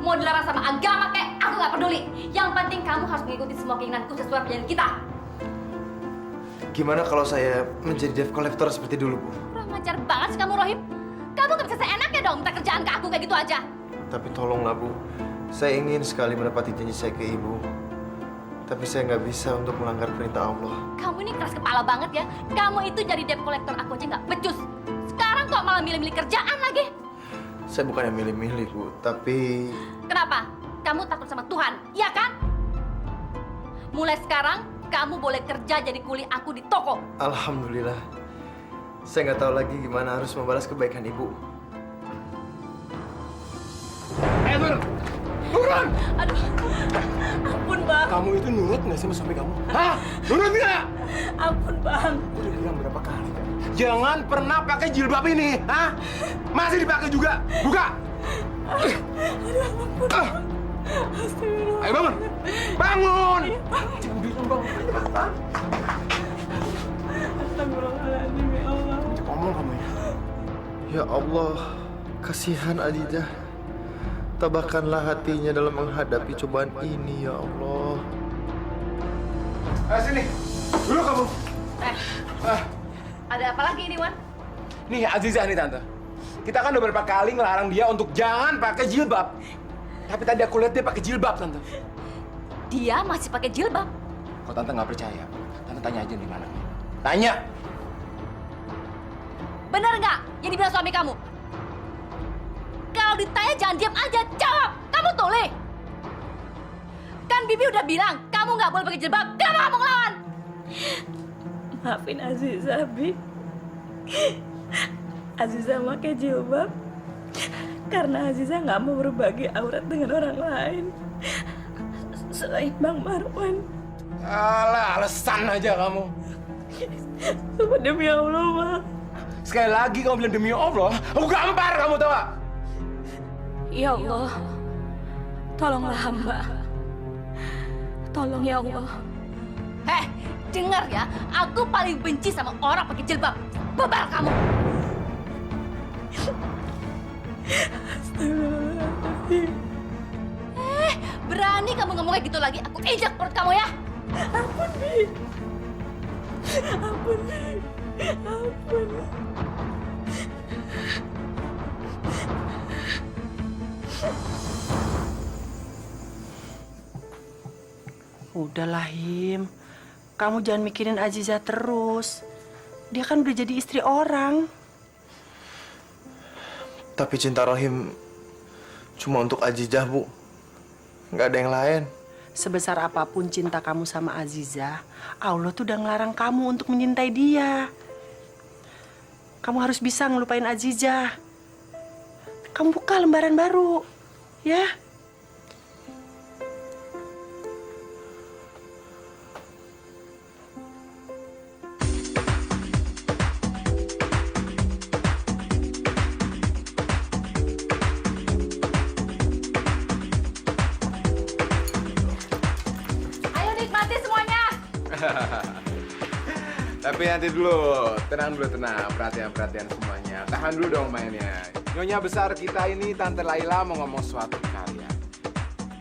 Mau dilarang sama agama kayak aku gak peduli. Yang penting kamu harus mengikuti semua keinginanku sesuai perjanjian kita. Gimana kalau saya menjadi debt collector seperti dulu, Bu? Kurang ajar banget sih kamu, Rohim. Kamu gak bisa seenaknya dong minta kerjaan ke aku kayak gitu aja. Tapi tolonglah, Bu. Saya ingin sekali menepati janji saya ke Ibu. Tapi saya nggak bisa untuk melanggar perintah Allah. Kamu ini keras kepala banget ya. Kamu itu jadi debt collector aku aja nggak becus. Sekarang kok malah milih-milih kerjaan lagi. Saya bukan yang milih-milih, Bu. Tapi... Kenapa? Kamu takut sama Tuhan, iya kan? Mulai sekarang, kamu boleh kerja jadi kuli aku di toko. Alhamdulillah. Saya nggak tahu lagi gimana harus membalas kebaikan Ibu. Turun! Turun! Aduh, ampun bang, Kamu itu nurut nggak sama suami kamu? Hah? Nurut nggak? ampun bang. Aku udah bilang berapa kali kan? Jangan pernah pakai jilbab ini, hah? Masih dipakai juga? Buka! Ayo bangun! Bangun! Jangan bilang bangun. Astagfirullahaladzim, ya Allah. Ngomong kamu ya. Ya Allah, kasihan Adijah. Tabahkanlah hatinya dalam menghadapi cobaan ini, ya Allah. Ayo sini. Dulu kamu. Ada apa lagi ini, Wan? Nih Azizah nih Tante. Kita kan udah beberapa kali ngelarang dia untuk jangan pakai jilbab. Tapi tadi aku lihat dia pakai jilbab, Tante. Dia masih pakai jilbab. Kalau Tante nggak percaya, Tante tanya aja di mana. Tanya. Benar nggak yang dibilang suami kamu? Kalau ditanya jangan diam aja, jawab. Kamu toleh. Kan Bibi udah bilang kamu nggak boleh pakai jilbab. Kenapa kamu ngelawan? Maafin Aziza, Bi. Aziza pakai jilbab karena Aziza nggak mau berbagi aurat dengan orang lain selain Bang Marwan. Alah, alasan aja kamu. Sumpah demi Allah, Bang. Sekali lagi kamu bilang demi Allah, aku gampar kamu tau gak? Ya Allah, tolonglah hamba. Tolong ya Allah. Dengar ya, aku paling benci sama orang pakai jilbab. Babar kamu. Astagfirullahaladzim. Berani kamu ngomong kayak gitu lagi, aku injak perut kamu ya. Ampun, Bi. Ampun, Bi. Ampun. Udahlah, Him. Kamu jangan mikirin Azizah terus. Dia kan udah jadi istri orang. Tapi cinta Rohim cuma untuk Azizah, Bu. Nggak ada yang lain. Sebesar apapun cinta kamu sama Aziza, Allah tuh udah ngelarang kamu untuk mencintai dia. Kamu harus bisa ngelupain Aziza. Kamu buka lembaran baru, ya. Ayo nikmati semuanya. Tapi nanti dulu, tenang. Perhatian semuanya. Tahan dulu dong mainnya. Nyonya besar kita ini, Tante Laila mau ngomong suatu ke kalian.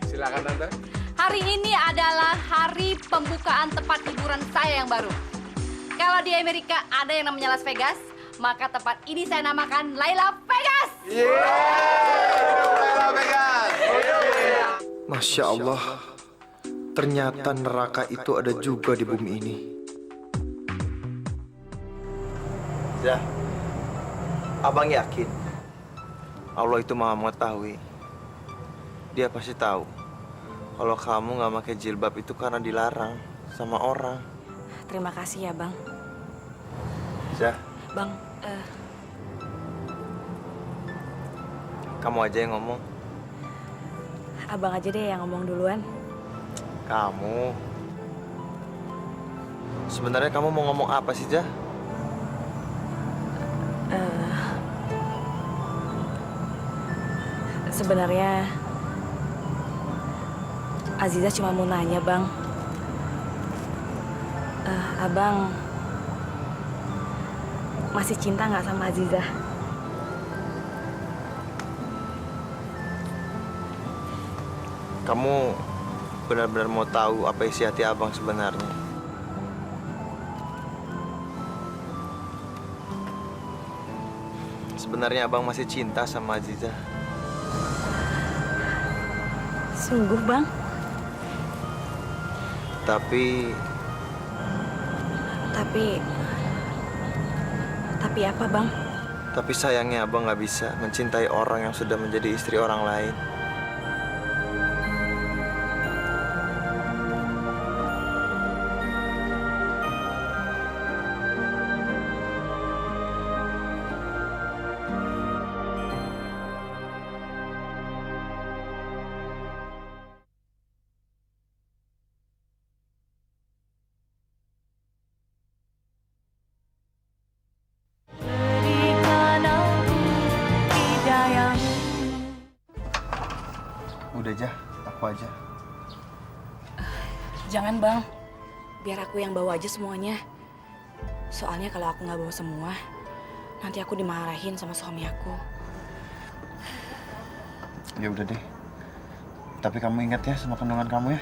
Silakan Tante. Hari ini adalah hari pembukaan tempat hiburan saya yang baru. Kalau di Amerika ada yang namanya Las Vegas, maka tempat ini saya namakan Laila Vegas. Laila Vegas. Masya Allah, ternyata neraka itu ada juga di bumi ini. Ya, abang yakin Allah itu maha mengetahui. Dia pasti tahu kalau kamu nggak pakai jilbab itu karena dilarang sama orang. Terima kasih ya, Bang. Ya, Bang, kamu aja yang ngomong. Abang aja deh yang ngomong duluan. Kamu sebenarnya kamu mau ngomong apa sih, Jah? Sebenarnya Aziza cuma mau nanya, Bang. Abang masih cinta nggak sama Aziza? Kamu benar-benar mau tahu apa isi hati abang sebenarnya? Sebenarnya abang masih cinta sama Aziza. Sungguh, Bang? Tapi apa, Bang? Tapi sayangnya abang nggak bisa mencintai orang yang sudah menjadi istri orang lain. Udah aja, aku aja. Jangan, Bang. Biar aku yang bawa aja semuanya. Soalnya kalau aku nggak bawa semua, nanti aku dimarahin sama suami aku. Ya udah deh. Tapi kamu ingat ya sama kandungan kamu ya.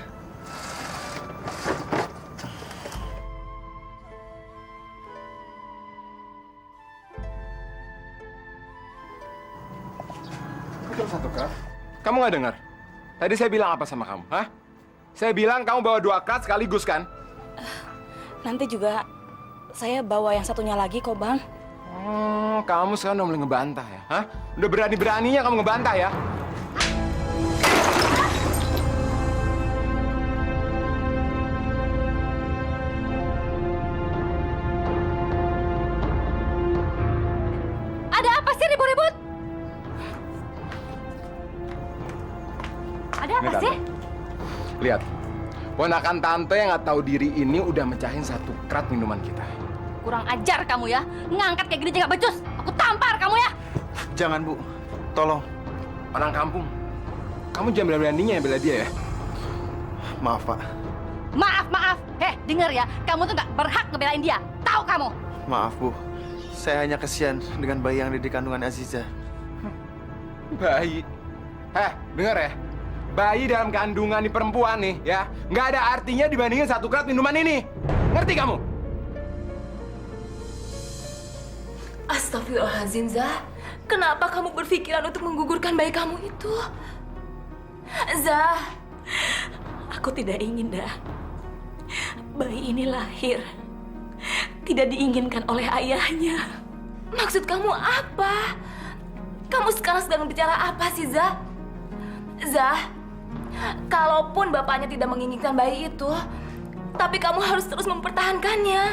Betul satu krat. Kamu nggak dengar? Tadi saya bilang apa sama kamu? Hah? Saya bilang kamu bawa 2 krat sekaligus kan? Nanti juga saya bawa yang satunya lagi kok, Bang. Kamu sekarang udah mulai ngebantah ya? Hah? Udah berani-beraninya kamu ngebantah ya? Ada apa sih ribut-ribut? Ada apa Ini, sih? Tante. Lihat, ponakan tante yang nggak tahu diri ini udah mecahin 1 krat minuman kita. Kurang ajar kamu ya. Ngangkat kayak gini juga becus. Aku tampar kamu ya. Jangan, Bu. Tolong. Orang kampung. Kamu jangan berani-beraninya bela dia ya. Maaf, Pak. Maaf. Denger ya. Kamu tuh nggak berhak ngebelain dia. Tahu kamu? Maaf, Bu. Saya hanya kesian dengan bayi yang ada di kandungan Aziza. Bayi. Dengar ya. Bayi dalam kandungan di perempuan nih ya. Nggak ada artinya dibandingin 1 krat minuman ini. Ngerti kamu? Astagfirullahaladzim, Zah. Kenapa kamu berpikiran untuk menggugurkan bayi kamu itu? Zah, aku tidak ingin, dah. Bayi ini lahir tidak diinginkan oleh ayahnya. Maksud kamu apa? Kamu sekarang sedang bicara apa sih, Zah? Zah, Kalaupun bapaknya tidak menginginkan bayi itu, tapi kamu harus terus mempertahankannya.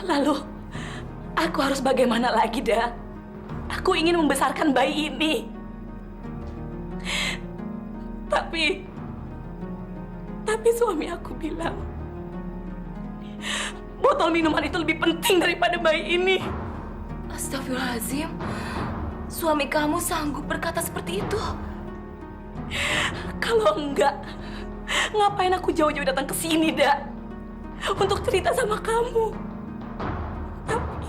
Lalu, aku harus bagaimana lagi, Da? Aku ingin membesarkan bayi ini. Tapi suami aku bilang, botol minuman itu lebih penting daripada bayi ini. Astagfirullahaladzim, suami kamu sanggup berkata seperti itu? Kalau enggak, ngapain aku jauh-jauh datang ke sini, Da? Untuk cerita sama kamu. Tapi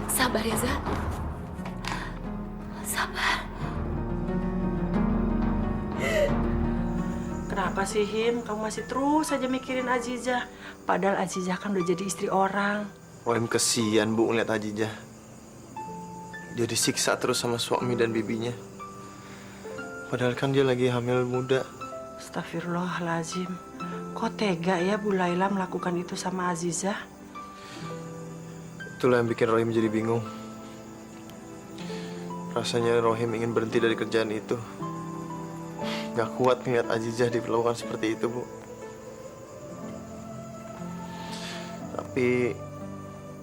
Sabar ya, Zah. Sabar. Kenapa sih, Him? Kamu masih terus saja mikirin Azizah. Padahal Azizah kan udah jadi istri orang. Rohim kesian Bu ngeliat Azizah. Dia disiksa terus sama suami dan bibinya. Padahal kan dia lagi hamil muda. Astagfirullahaladzim. Kok tega ya Bu Laila melakukan itu sama Azizah? Itulah yang bikin Rohim jadi bingung. Rasanya Rohim ingin berhenti dari kerjaan itu. Gak kuat ngeliat Azizah diperlakukan seperti itu, Bu.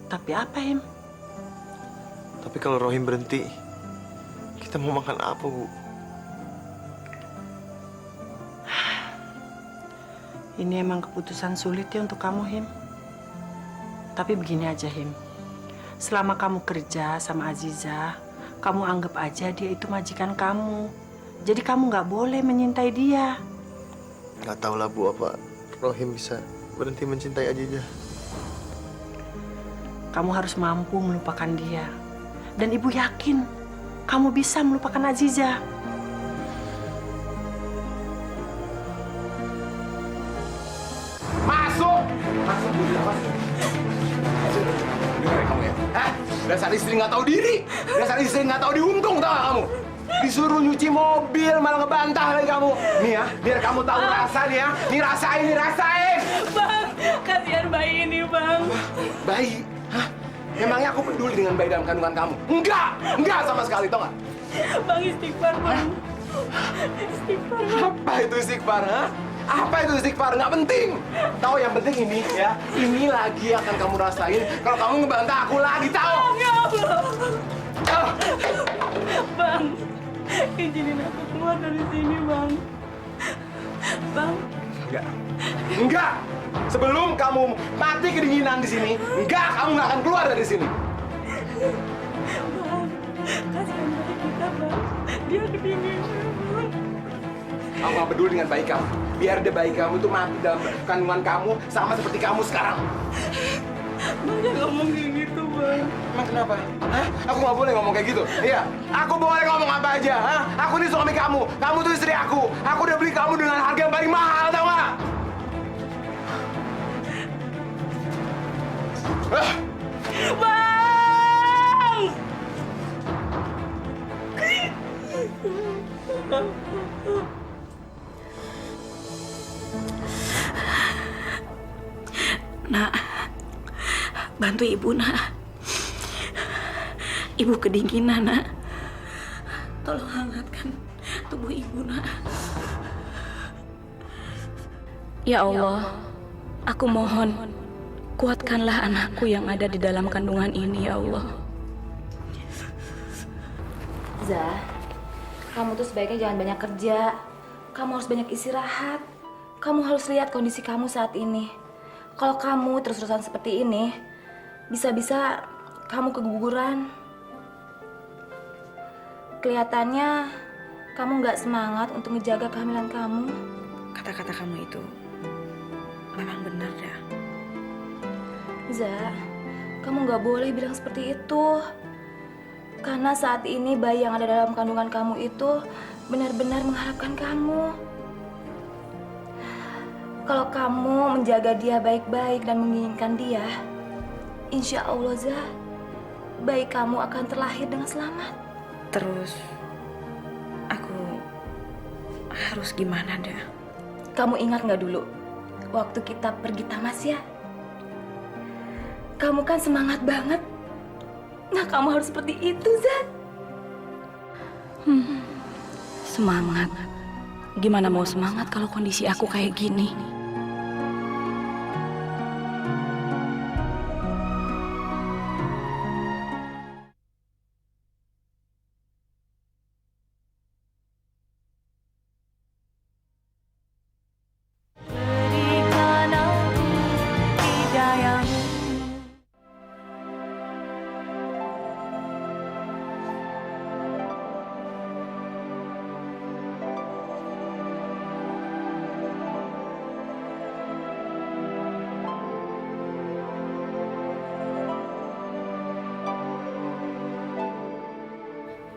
Tapi apa, Him? Tapi kalau Rohim berhenti, kita mau makan apa, Bu? Ini emang keputusan sulit ya untuk kamu, Him. Tapi begini aja, Him. Selama kamu kerja sama Azizah, kamu anggap aja dia itu majikan kamu. Jadi kamu nggak boleh menyintai dia. Gak tau lah, Bu, apa Rohim bisa berhenti mencintai Azizah. Kamu harus mampu melupakan dia. Dan Ibu yakin kamu bisa melupakan Azizah. Masuk! Masuk, Bu. Dengar kamu ya? Hah? Dasar istri nggak tahu diri. Dasar istri nggak tahu diuntung, tau gak kamu? Disuruh nyuci mobil, malah ngebantah lagi kamu. Nih ya, biar kamu tahu rasa nih ya. Nih rasain, nih rasain. Bang, kasihan bayi ini, Bang. Bayi? Hah? Emangnya aku peduli dengan bayi dalam kandungan kamu? Enggak sama sekali, tau gak? Bang, istighfar, Bang. Istighfar, Bang. Apa itu istighfar, ha? Apa itu istighfar? Nggak penting. Tahu yang penting ini ya. Ini lagi akan kamu rasain kalau kamu ngebantah aku lagi, tahu? Ya Allah. Bang, izinin aku keluar dari sini, Bang. Bang. Enggak. Sebelum kamu mati kedinginan di sini, kamu nggak akan keluar dari sini. Bang, kasihan bayi kita, Bang. Dia kedinginan, Bang. Aku nggak peduli dengan bayi kamu. Biar deh bayi kamu tuh mati dalam kandungan kamu sama seperti kamu sekarang. Bang, jangan ngomong kayak gitu, Bang. Emang kenapa? Hah? Aku nggak boleh ngomong kayak gitu. Iya, aku boleh ngomong apa aja. Hah? Aku ini suami kamu. Kamu tuh istri aku. Aku udah beli kamu dengan harga yang paling mahal, tau nggak? Bang! Nak, bantu ibu, Nak. Ibu kedinginan, Nak. Tolong hangatkan tubuh ibu, Nak. Ya Allah, aku mohon, kuatkanlah anakku yang ada di dalam kandungan ini, ya Allah. Zah, kamu tuh sebaiknya jangan banyak kerja. Kamu harus banyak istirahat. Kamu harus lihat kondisi kamu saat ini. Kalau kamu terus-terusan seperti ini, bisa-bisa kamu keguguran. Kelihatannya kamu nggak semangat untuk menjaga kehamilan kamu. Kata-kata kamu itu memang benar, dah. Zah, kamu nggak boleh bilang seperti itu. Karena saat ini bayi yang ada dalam kandungan kamu itu benar-benar mengharapkan kamu. Kalau kamu menjaga dia baik-baik dan menginginkan dia, insya Allah, Zah, bayi kamu akan terlahir dengan selamat. Terus, aku harus gimana, dah? Kamu ingat nggak dulu, waktu kita pergi tamasya? Kamu kan semangat banget. Nah, kamu harus seperti itu, Zah. Semangat? Gimana mau semangat kalau kondisi aku kayak gini?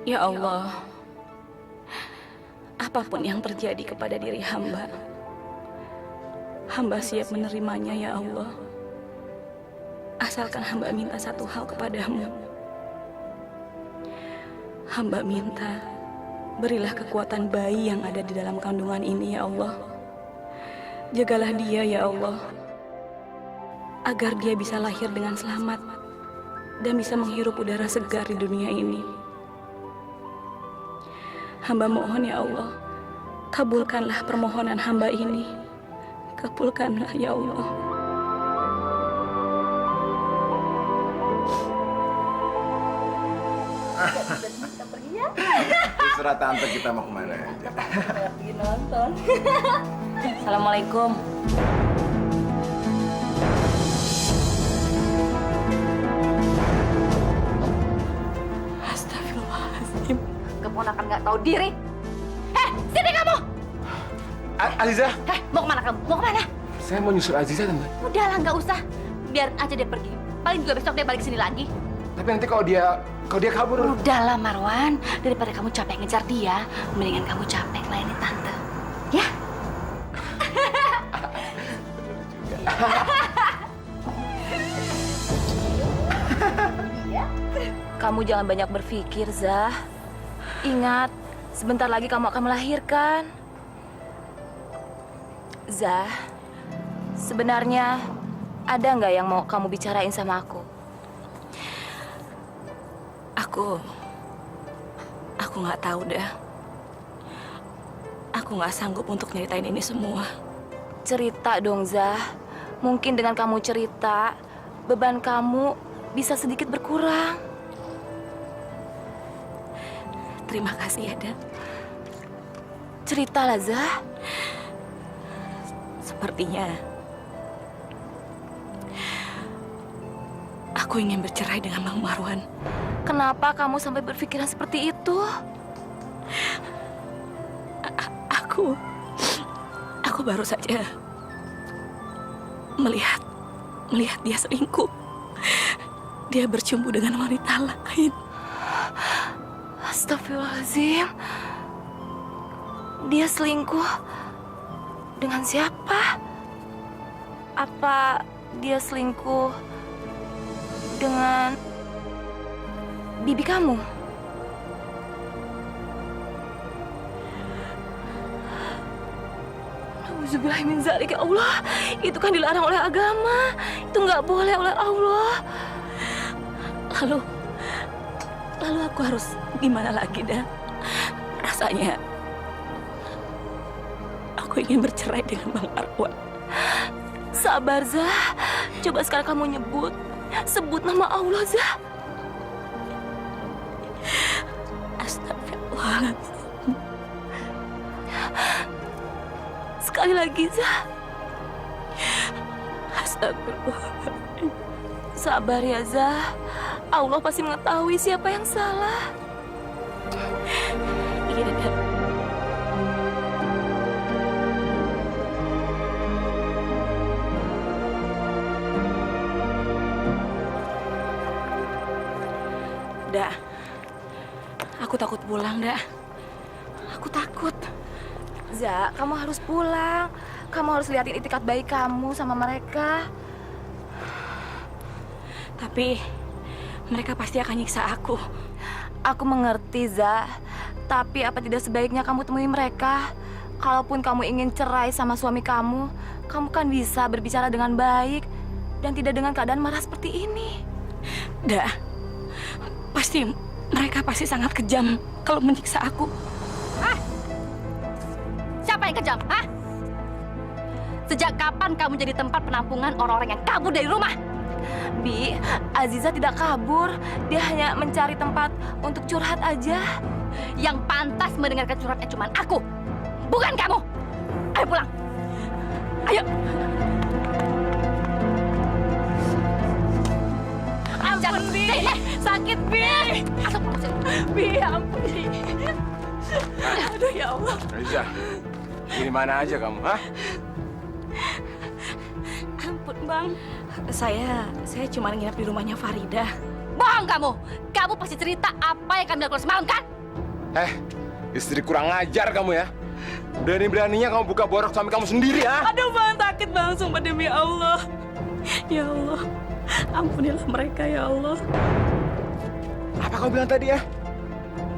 Ya Allah, apapun yang terjadi kepada diri hamba, hamba siap menerimanya ya Allah. Asalkan hamba minta satu hal kepadamu. Hamba minta, berilah kekuatan bayi yang ada di dalam kandungan ini ya Allah. Jagalah dia ya Allah, agar dia bisa lahir dengan selamat dan bisa menghirup udara segar di dunia ini. Hamba mohon ya Allah, kabulkanlah permohonan hamba ini. Kabulkanlah ya Allah. Terserah tante kita mau kemana aja. Pergi nonton. Assalamualaikum. Astagfirullahaladzim. Keponakan nggak tahu diri. Sini kamu. Aziza, Mau kemana kamu? Mau kemana? saya mau nyusul Aziza tante. Udahlah, nggak usah. Biar aja dia pergi. Paling juga besok dia balik sini lagi. Tapi nanti kalau dia kabur. Udahlah Marwan, daripada kamu capek ngejar dia, mendingan kamu capek layani tante. Ya? Kamu jangan banyak berpikir, Zah. Ingat, sebentar lagi kamu akan melahirkan. Zah, sebenarnya ada nggak yang mau kamu bicarain sama aku? Aku nggak tahu dah. Aku nggak sanggup untuk nyeritain ini semua. Cerita dong, Zah. Mungkin dengan kamu cerita, beban kamu bisa sedikit berkurang. Terima kasih ya, Dan. Ceritalah, Zah. Sepertinya aku ingin bercerai dengan Bang Marwan. Kenapa kamu sampai berpikiran seperti itu? Aku baru saja melihat dia selingkuh. Dia bercumbu dengan wanita lain. Astagfirullahaladzim. Dia selingkuh dengan siapa? Apa dia selingkuh dengan bibi kamu? Nauzubillahi min dzalik, ya Allah. Itu kan dilarang oleh agama. Itu nggak boleh oleh Allah. Lalu aku harus gimana lagi, dah? Rasanya aku ingin bercerai dengan Bang Marwan. Sabar, Zah. Coba sekarang kamu sebut nama Allah, Zah. Astagfirullahaladzim. Sekali lagi, Zah. Astagfirullahaladzim. Sabar ya, Zah. Allah pasti mengetahui siapa yang salah. Iya, dah. Dah, aku takut pulang, dah. Aku takut. Zah, kamu harus pulang. Kamu harus lihatin itikat baik kamu sama mereka. Tapi mereka pasti akan nyiksa aku. Aku mengerti, Zah. Tapi apa tidak sebaiknya kamu temui mereka? Kalaupun kamu ingin cerai sama suami kamu kan bisa berbicara dengan baik dan tidak dengan keadaan marah seperti ini. Dah, mereka pasti sangat kejam kalau menyiksa aku. siapa yang kejam, hah? Sejak kapan kamu jadi tempat penampungan orang-orang yang kabur dari rumah? Bi, Aziza tidak kabur. Dia hanya mencari tempat untuk curhat aja. Yang pantas mendengarkan curhatnya cuma aku, bukan kamu. Ayo pulang. Ayo. Ampun, Bi. Sakit, Bi. Masuk, masuk. Bi, ampun, Bi. Aduh, ya Allah. Aziza, di mana aja kamu, hah? Ampun, Bang. Saya cuma nginep di rumahnya Farida. Bohong kamu. Kamu pasti cerita apa yang kami lakukan semalam, kan? Istri kurang ajar kamu ya. Berani-beraninya kamu buka borok suami kamu sendiri, ha? Aduh, Bang, sakit, Bang. Sumpah demi Allah. Ya Allah, ampunilah mereka, ya Allah. Apa kamu bilang tadi ya?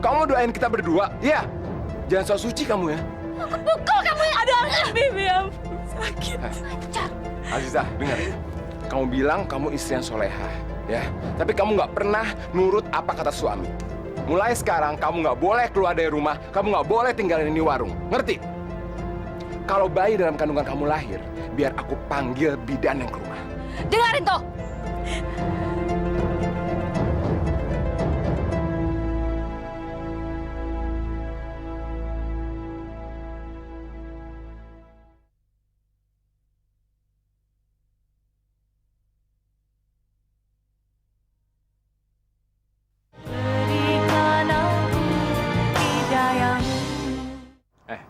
Kamu doain kita berdua, ya? Jangan sok suci kamu ya. Aku pukul kamu ya. Aduh, Bibi, ampun. Sakit. Aziza, dengar ya. Kamu bilang kamu istri yang soleha, ya. Tapi kamu nggak pernah nurut apa kata suami. Mulai sekarang kamu nggak boleh keluar dari rumah, kamu nggak boleh tinggalin ini warung. Ngerti? Kalau bayi dalam kandungan kamu lahir, biar aku panggil bidan yang ke rumah. Dengarin tuh.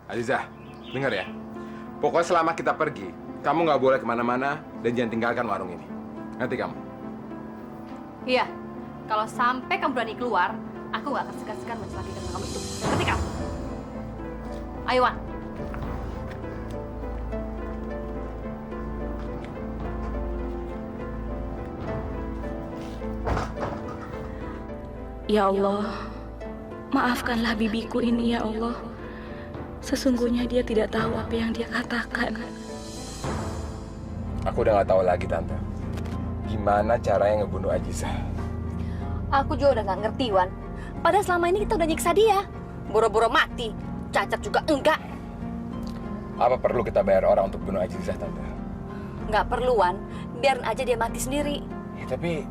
Aziza, dengar ya. Pokoknya selama kita pergi, kamu nggak boleh kemana-mana dan jangan tinggalkan warung ini. Ngerti kamu? Iya. Kalau sampai kamu berani keluar, aku nggak akan segan-segan mencelakai kamu itu. Ngerti kamu? Ayo, Wan. Ya Allah, maafkanlah bibiku ini, ya Allah. Sesungguhnya dia tidak tahu apa yang dia katakan. Aku udah nggak tahu lagi, Tante. Gimana caranya ngebunuh Aziza? Aku juga udah nggak ngerti, Wan. Padahal selama ini kita udah nyiksa dia. Boro-boro mati. Cacat juga enggak. Apa perlu kita bayar orang untuk bunuh Aziza, Tante? Nggak perlu, Wan. Biarin aja dia mati sendiri. Ya, tapi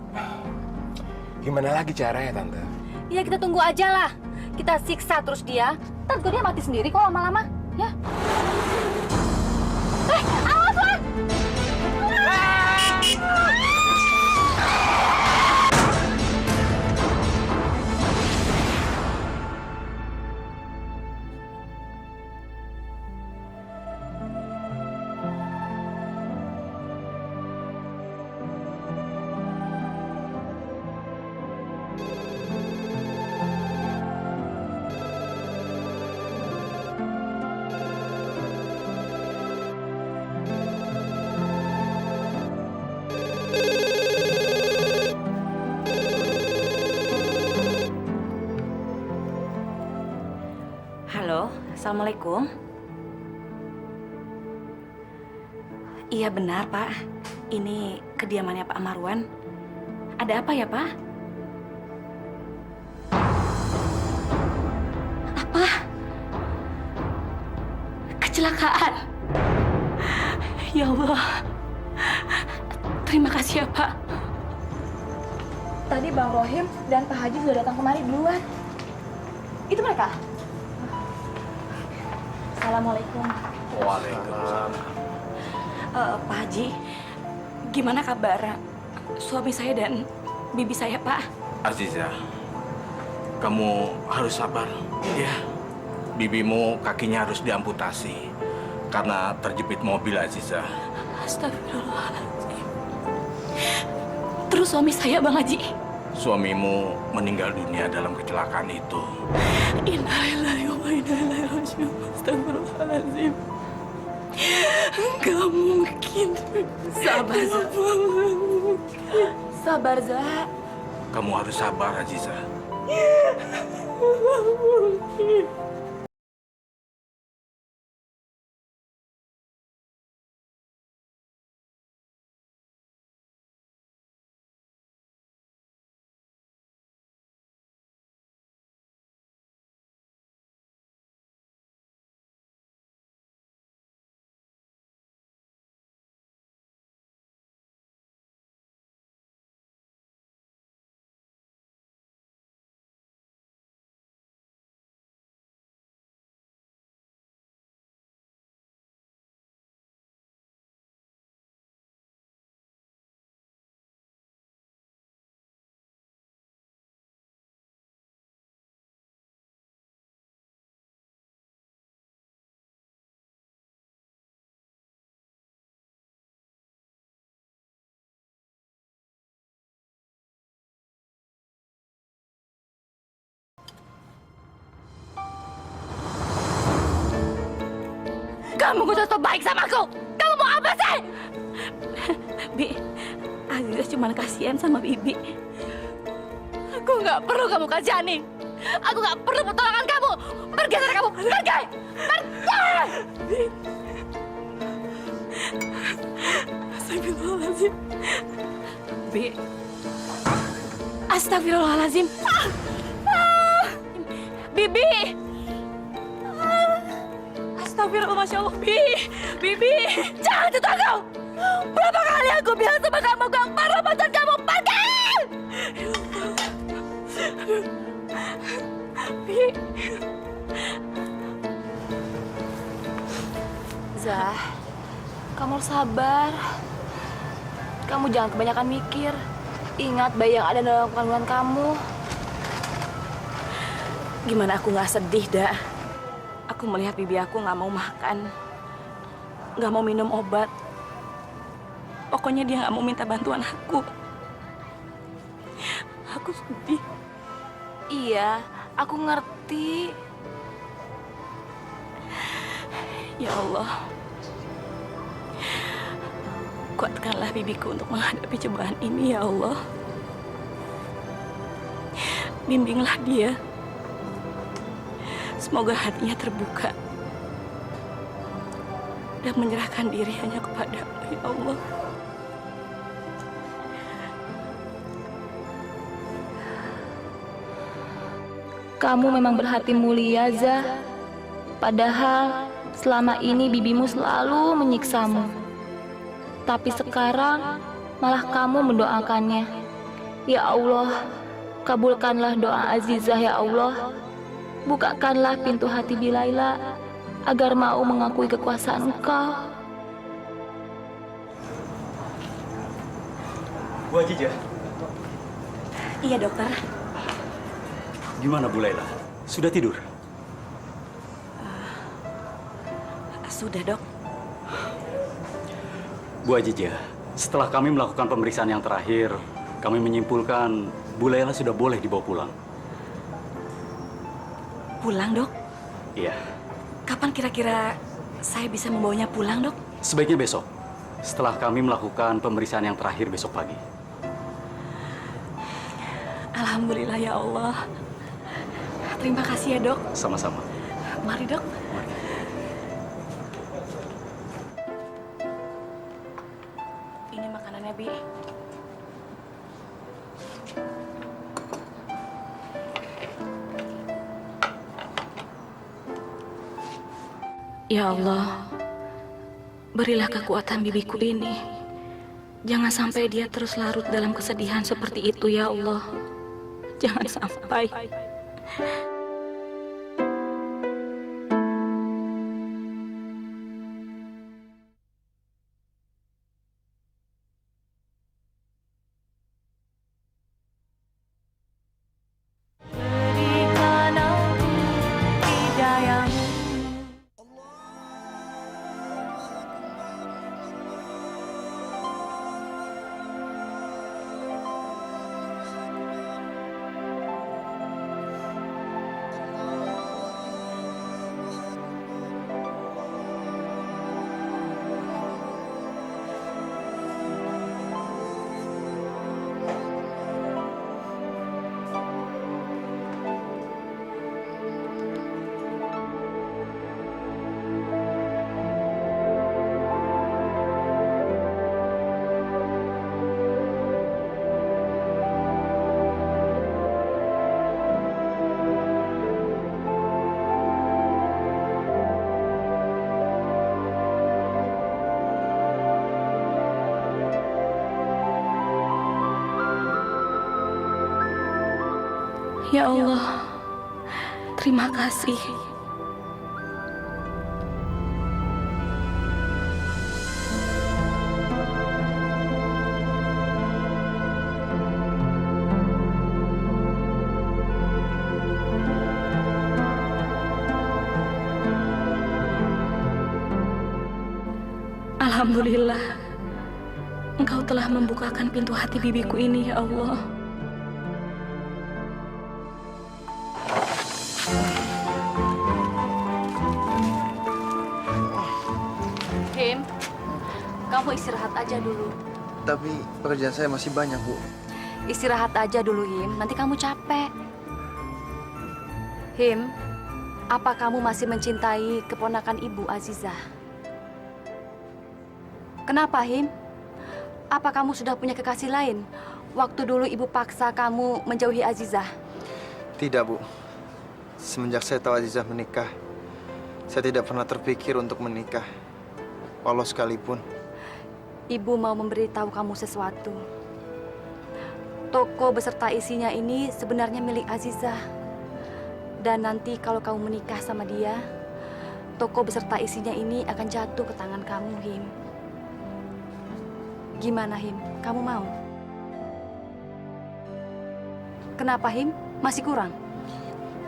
gimana lagi caranya, Tante? Ya kita tunggu aja lah. Kita siksa terus dia. Ntar juga dia mati sendiri kok lama-lama. Ya. Awas, Wan! Halo, Assalamualaikum. Iya benar, Pak. Ini kediamannya Pak Marwan. Ada apa ya, Pak? Apa? Kecelakaan. Ya Allah. Terima kasih ya, Pak. Tadi Bang Rohim dan Pak Haji sudah datang kemari duluan. Itu mereka. Assalamualaikum. Waalaikumsalam. Pak Haji, gimana kabar suami saya dan bibi saya, Pak? Aziza, kamu harus sabar. Ya, bibimu kakinya harus diamputasi karena terjepit mobil, Aziza. Astagfirullahaladzim. Terus suami saya, Bang Haji? Suamimu meninggal dunia dalam kecelakaan itu. Innalillahi wa inna ilaihi raji'un. Astagfirullahaladzim. Gak mungkin. Sabar, Za. Sabar, Za. Kamu harus sabar, Aziza. Gak mungkin. Kamu gak usah so baik sama aku. Kamu mau apa sih? Bi, Aziza cuma kasihan sama Bibi. Aku nggak perlu kamu kasihani. Aku nggak perlu pertolongan kamu. Pergi dari kamu. Pergi. Pergi. Astagfirullahaladzim. Bi. Astagfirullahaladzim. Bibi. Astagfirullah, Masya Allah. Bibi. Jangan sentuh aku. Berapa kali aku bilang sama kamu gak perlu bantuan kamu. Pergi. Bi. Zah, kamu harus sabar. Kamu jangan kebanyakan mikir. Ingat bayi yang ada dalam kandungan kamu. Gimana aku nggak sedih, Dak? Aku melihat bibi aku nggak mau makan, nggak mau minum obat. Pokoknya dia nggak mau minta bantuan aku. Aku sedih. Iya, aku ngerti. Ya Allah, kuatkanlah bibiku untuk menghadapi cobaan ini, ya Allah. Bimbinglah dia. Semoga hatinya terbuka dan menyerahkan diri hanya kepadamu, ya Allah. Kamu memang berhati mulia, Zah. Padahal selama ini bibimu selalu menyiksamu. Tapi sekarang malah kamu mendoakannya. Ya Allah, kabulkanlah doa Azizah ya Allah. Bukakanlah pintu hati Bilaila agar mau mengakui kekuasaan Engkau. Bu Ajijah, Iya, dokter. gimana Bu Laila? Sudah tidur? Sudah, Dok. Bu Ajijah, setelah kami melakukan pemeriksaan yang terakhir, kami menyimpulkan Bu Laila sudah boleh dibawa pulang. Pulang, Dok? Iya, Kapan kira-kira saya bisa membawanya pulang, Dok? sebaiknya besok. Setelah kami melakukan pemeriksaan yang terakhir besok pagi. Alhamdulillah, ya Allah. Terima kasih ya, Dok. Sama-sama. Mari, Dok. Ini makanannya, Bi. Ya Allah, berilah kekuatan bibiku ini. Jangan sampai dia terus larut dalam kesedihan seperti itu, ya Allah. Jangan sampai. Ya Allah, terima kasih. Alhamdulillah, Engkau telah membukakan pintu hati bibiku ini, ya Allah. Him, kamu istirahat aja dulu. Tapi pekerjaan saya masih banyak, Bu. Istirahat aja dulu, Him. Nanti kamu capek. Him, apa kamu masih mencintai keponakan Ibu Azizah? Kenapa, Him? Apa kamu sudah punya kekasih lain? Waktu dulu Ibu paksa kamu menjauhi Azizah. Tidak, Bu. Semenjak saya tahu Azizah menikah, saya tidak pernah terpikir untuk menikah. Walau sekalipun. Ibu mau memberitahu kamu sesuatu. Toko beserta isinya ini sebenarnya milik Azizah. Dan nanti kalau kamu menikah sama dia, toko beserta isinya ini akan jatuh ke tangan kamu, Him. Gimana, Him? Kamu mau? Kenapa, Him? Masih kurang?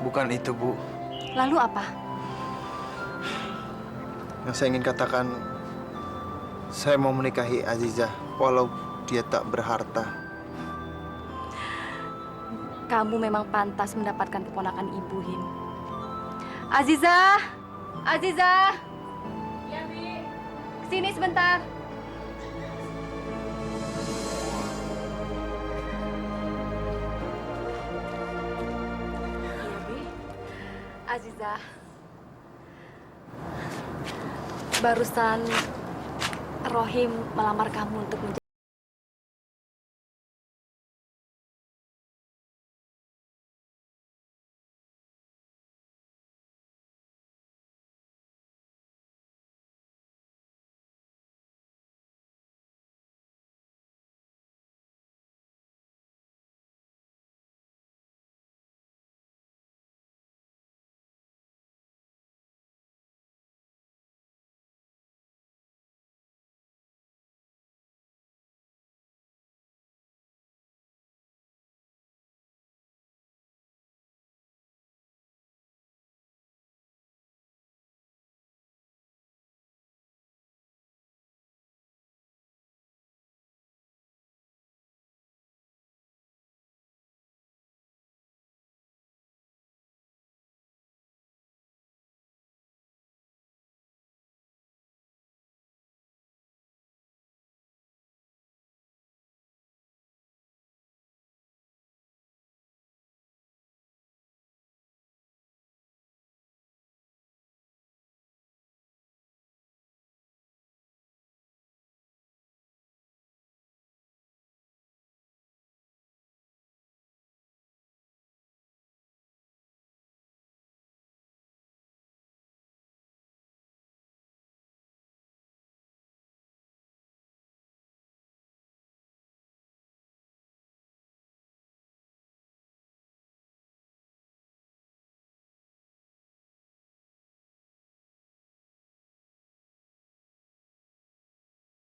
Bukan itu, Bu. Lalu apa? Yang saya ingin katakan, saya mau menikahi Azizah, walau dia tak berharta. Kamu memang pantas mendapatkan keponakan Ibu, Him. Azizah! Azizah! Ya, Bi. Kesini sebentar. Iya, Bi. Azizah. Barusan Rohim melamar kamu untuk menjadi